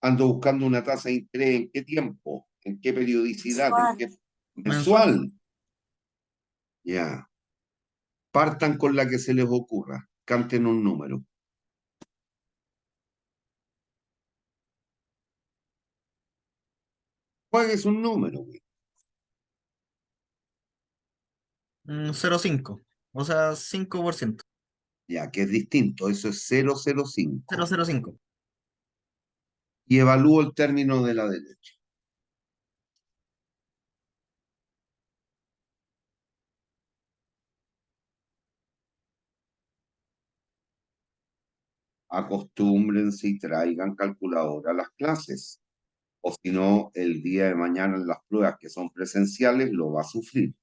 ando buscando una tasa de interés. ¿En qué tiempo? ¿En qué periodicidad? ¿En Mensual. qué Mensual. mensual? Ya. Partan con la que se les ocurra. Canten un número. ¿Cuál es un número, güey? 0,5. O sea, 5%. Ya, que es distinto. Eso es 0,05. 0,05. Y evalúo el término de la derecha. Acostúmbrense y traigan calculadora a las clases. O si no, el día de mañana en las pruebas que son presenciales lo va a sufrir.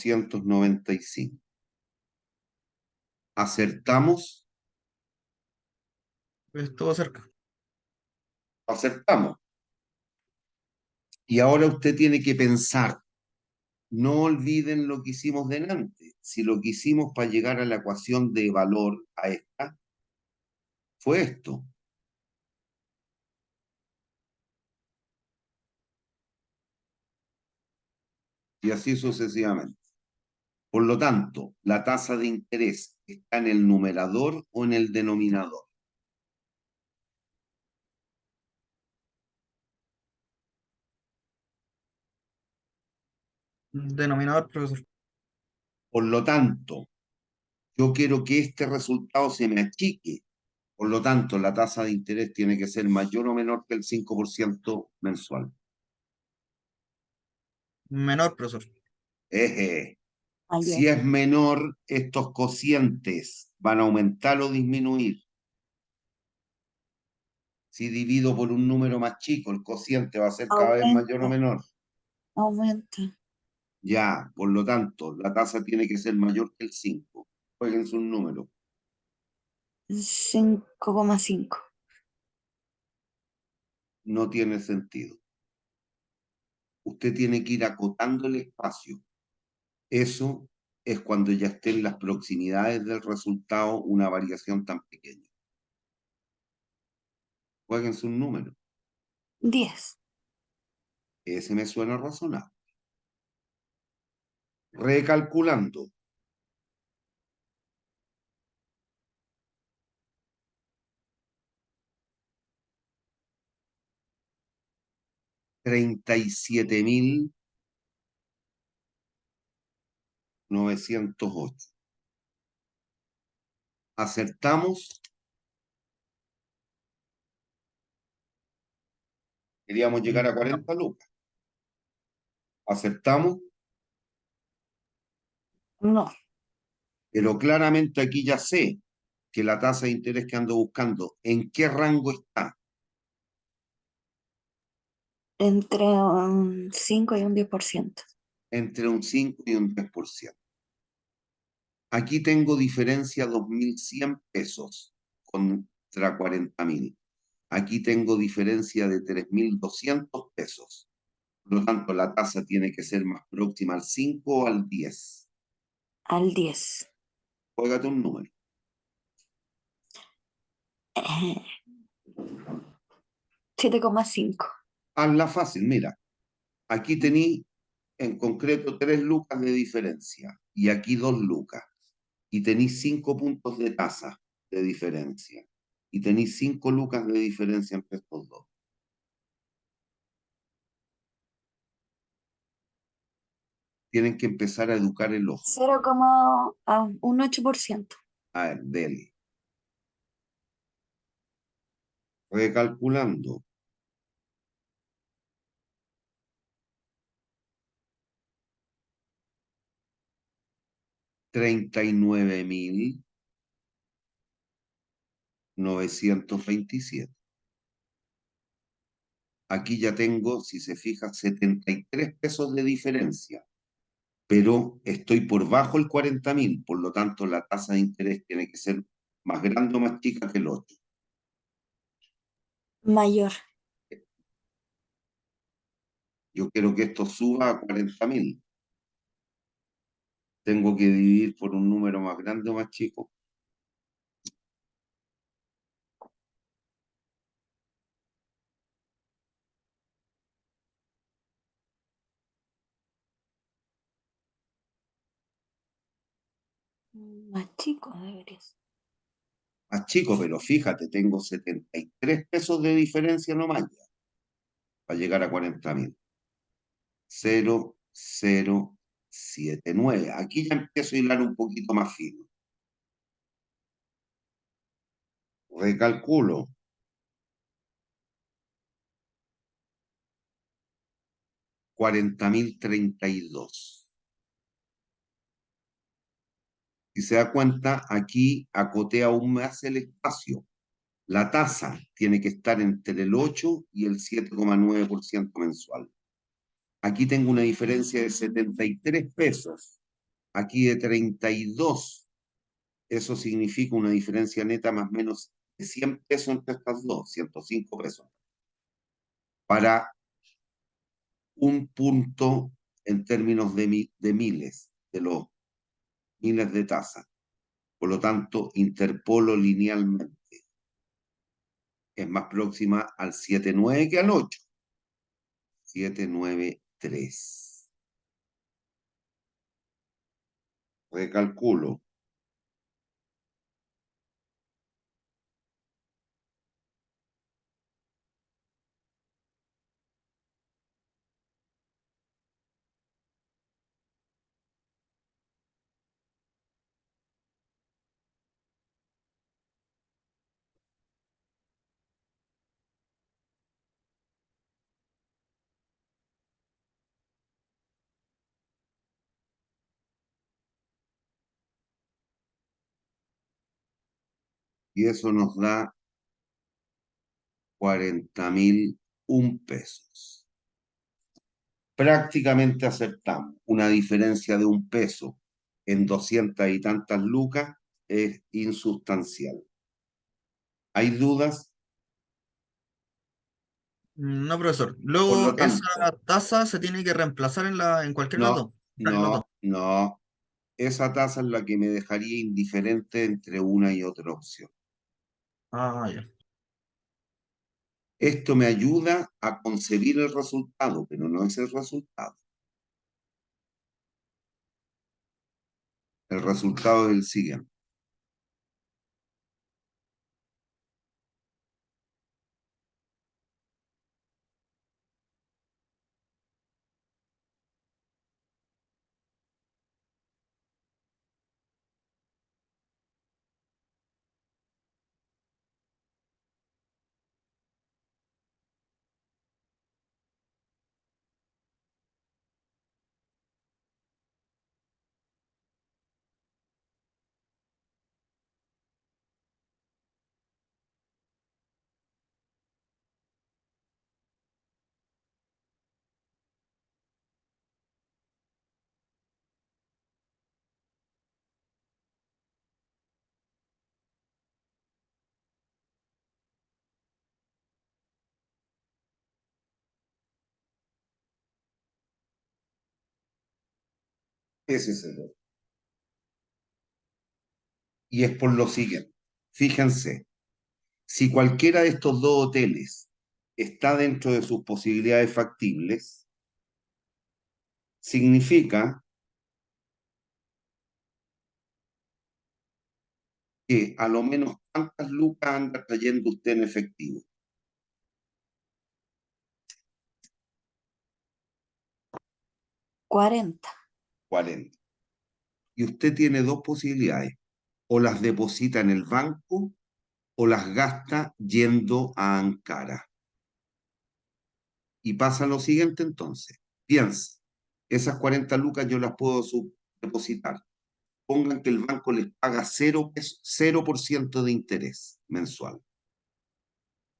$43,295. Acertamos, Estuvo cerca. acertamos. Y ahora usted tiene que pensar, no olviden lo que hicimos delante. Si lo que hicimos para llegar a la ecuación de valor a esta fue esto. Y así sucesivamente. Por lo tanto, la tasa de interés está en el numerador o en el denominador. Denominador, profesor. Por lo tanto, yo quiero que este resultado se me achique. Por lo tanto, la tasa de interés tiene que ser mayor o menor que el 5% mensual. Menor, profesor. Eje. Mayor. Si es menor, estos cocientes van a aumentar o disminuir. Si divido por un número más chico, el cociente va a ser cada vez mayor o Aumenta. menor. Aumenta. Ya, por lo tanto, la tasa tiene que ser mayor que el 5. Jueguen su número. 5,5. No tiene sentido. Usted tiene que ir acotando el espacio. Eso es cuando ya esté en las proximidades del resultado una variación tan pequeña. Jueguen su número. 10. Ese me suena razonable. Recalculando. 37,908. Acertamos. Queríamos llegar a 40 lucas. Acertamos, No. pero claramente aquí ya sé que la tasa de interés que ando buscando, ¿en qué rango está? Entre un 5 y un 10%. Entre un 5 y un 10%. Aquí tengo diferencia 2.100 pesos contra 40.000. Aquí tengo diferencia de 3.200 pesos. Por lo tanto, la tasa tiene que ser más próxima al 5 o al 10. Al 10. Juégate un número. 7,5. Hazla fácil, mira. Aquí tení en concreto 3 lucas de diferencia y aquí 2 lucas. Y tenéis 5 puntos de tasa de diferencia. Y tenéis 5 lucas de diferencia entre estos dos. Tienen que empezar a educar el ojo. 0,8%. A ver, dele. Recalculando. 39.927. aquí ya tengo, si se fija, 73 pesos de diferencia, pero estoy por bajo el 40.000, por lo tanto la tasa de interés tiene que ser más grande o más chica que el 8. Mayor. Yo quiero que esto suba a 40.000. Tengo que dividir por un número más grande o más chico. Más chico debería ser. Más chico, pero fíjate, tengo 73 pesos de diferencia nomás ya, para llegar a 40.000. 0,079. Aquí ya empiezo a hilar un poquito más fino. Recalculo. 40.032. Si se da cuenta, aquí acotea aún más el espacio. La tasa tiene que estar entre el 8 y el 7,9% mensual. Aquí tengo una diferencia de 73 pesos. Aquí de 32. Eso significa una diferencia neta más o menos de 100 pesos entre estas dos, 105 pesos. Para un punto en términos de miles, de los miles de tasas. Por lo tanto, interpolo linealmente. Es más próxima al 7,9 que al 8. 7,93. Recalculo. Y eso nos da 40.001 pesos. Prácticamente acertamos. Una diferencia de un peso en 200 y tantas lucas es insustancial. ¿Hay dudas? No, profesor. Por Luego lo esa tanto, tasa se tiene que reemplazar en cualquiera de las no, dos. En las dos. no, no. Esa tasa es la que me dejaría indiferente entre una y otra opción. Ah, ya. Esto me ayuda a concebir el resultado, pero no es el resultado. El resultado es el siguiente. Ese es el otro. Y es por lo siguiente. Fíjense, si cualquiera de estos dos hoteles está dentro de sus posibilidades factibles, significa que a lo menos cuántas lucas anda trayendo usted en efectivo. 40. 40. Y usted tiene dos posibilidades. O las deposita en el banco o las gasta yendo a Ankara. Y pasa lo siguiente entonces. Piensa, esas 40 lucas yo las puedo depositar. Pongan que el banco les paga 0% de interés mensual.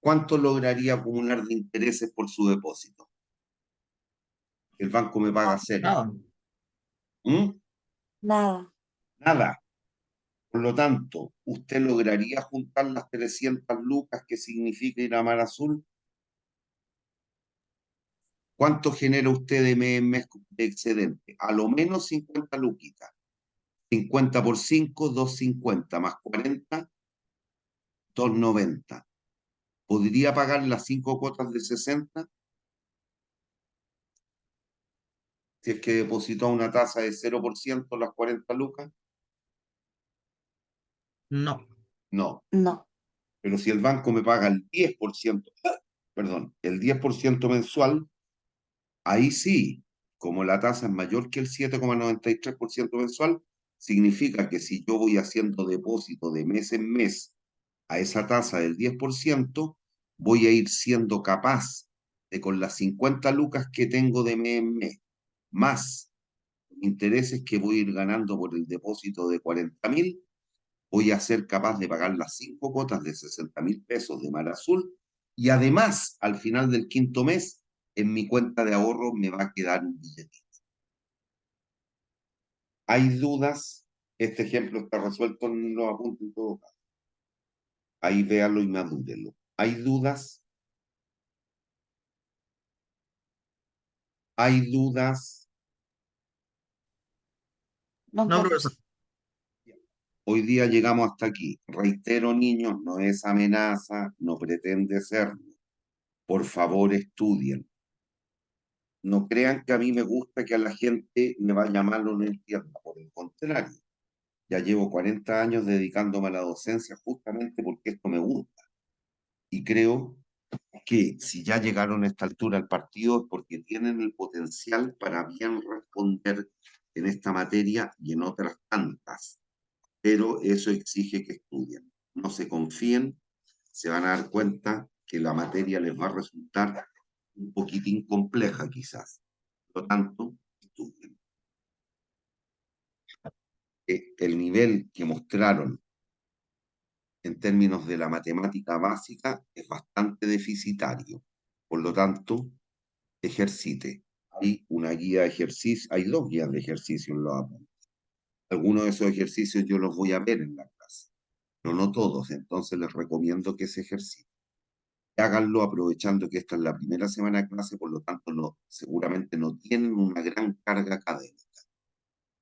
¿cuánto lograría acumular de intereses por su depósito? El banco me paga cero. Nada. ¿Mm? Nada. Nada. Por lo tanto, ¿usted lograría juntar las 300 lucas que significa ir a Mar Azul? ¿Cuánto genera usted de mes en mes de excedente? A lo menos 50 luquitas. 50 por 5, 250, más 40, 290. ¿Podría pagar las 5 cuotas de 60 si es que depositó a una tasa de 0% las 40 lucas? No. No. No. Pero si el banco me paga el 10%, perdón, el 10% mensual, ahí sí, como la tasa es mayor que el 7,93% mensual, significa que si yo voy haciendo depósito de mes en mes a esa tasa del 10%, voy a ir siendo capaz de con las 50 lucas que tengo de mes en mes, más intereses que voy a ir ganando por el depósito de 40.000, voy a ser capaz de pagar las 5 cuotas de 60.000 pesos de Mar Azul y además al final del quinto mes en mi cuenta de ahorro me va a quedar un billetito. ¿Hay dudas? Este ejemplo está resuelto en los apuntes en todo caso. Ahí véalo y madúrelo. ¿Hay dudas? ¿Hay dudas? No, No, profe. profesor. Hoy día llegamos hasta aquí. Reitero, niños, no es amenaza, no pretende serlo. Por favor, estudien. No crean que a mí me gusta que a la gente le vaya mal o no entienda. Por el contrario, ya llevo 40 años dedicándome a la docencia justamente porque esto me gusta. Y creo que si ya llegaron a esta altura al partido es porque tienen el potencial para bien responder en esta materia y en otras tantas. Pero eso exige que estudien. No se confíen, se van a dar cuenta que la materia les va a resultar un poquitín compleja quizás. Por lo tanto, estudien. El nivel que mostraron en términos de la matemática básica es bastante deficitario. Por lo tanto, ejercite. Hay una guía de ejercicio, hay dos guías de ejercicio en los apuntes. Algunos de esos ejercicios yo los voy a ver en la clase, pero no todos, entonces les recomiendo que se ejerciten. Háganlo aprovechando que esta es la primera semana de clase, por lo tanto seguramente no tienen una gran carga académica.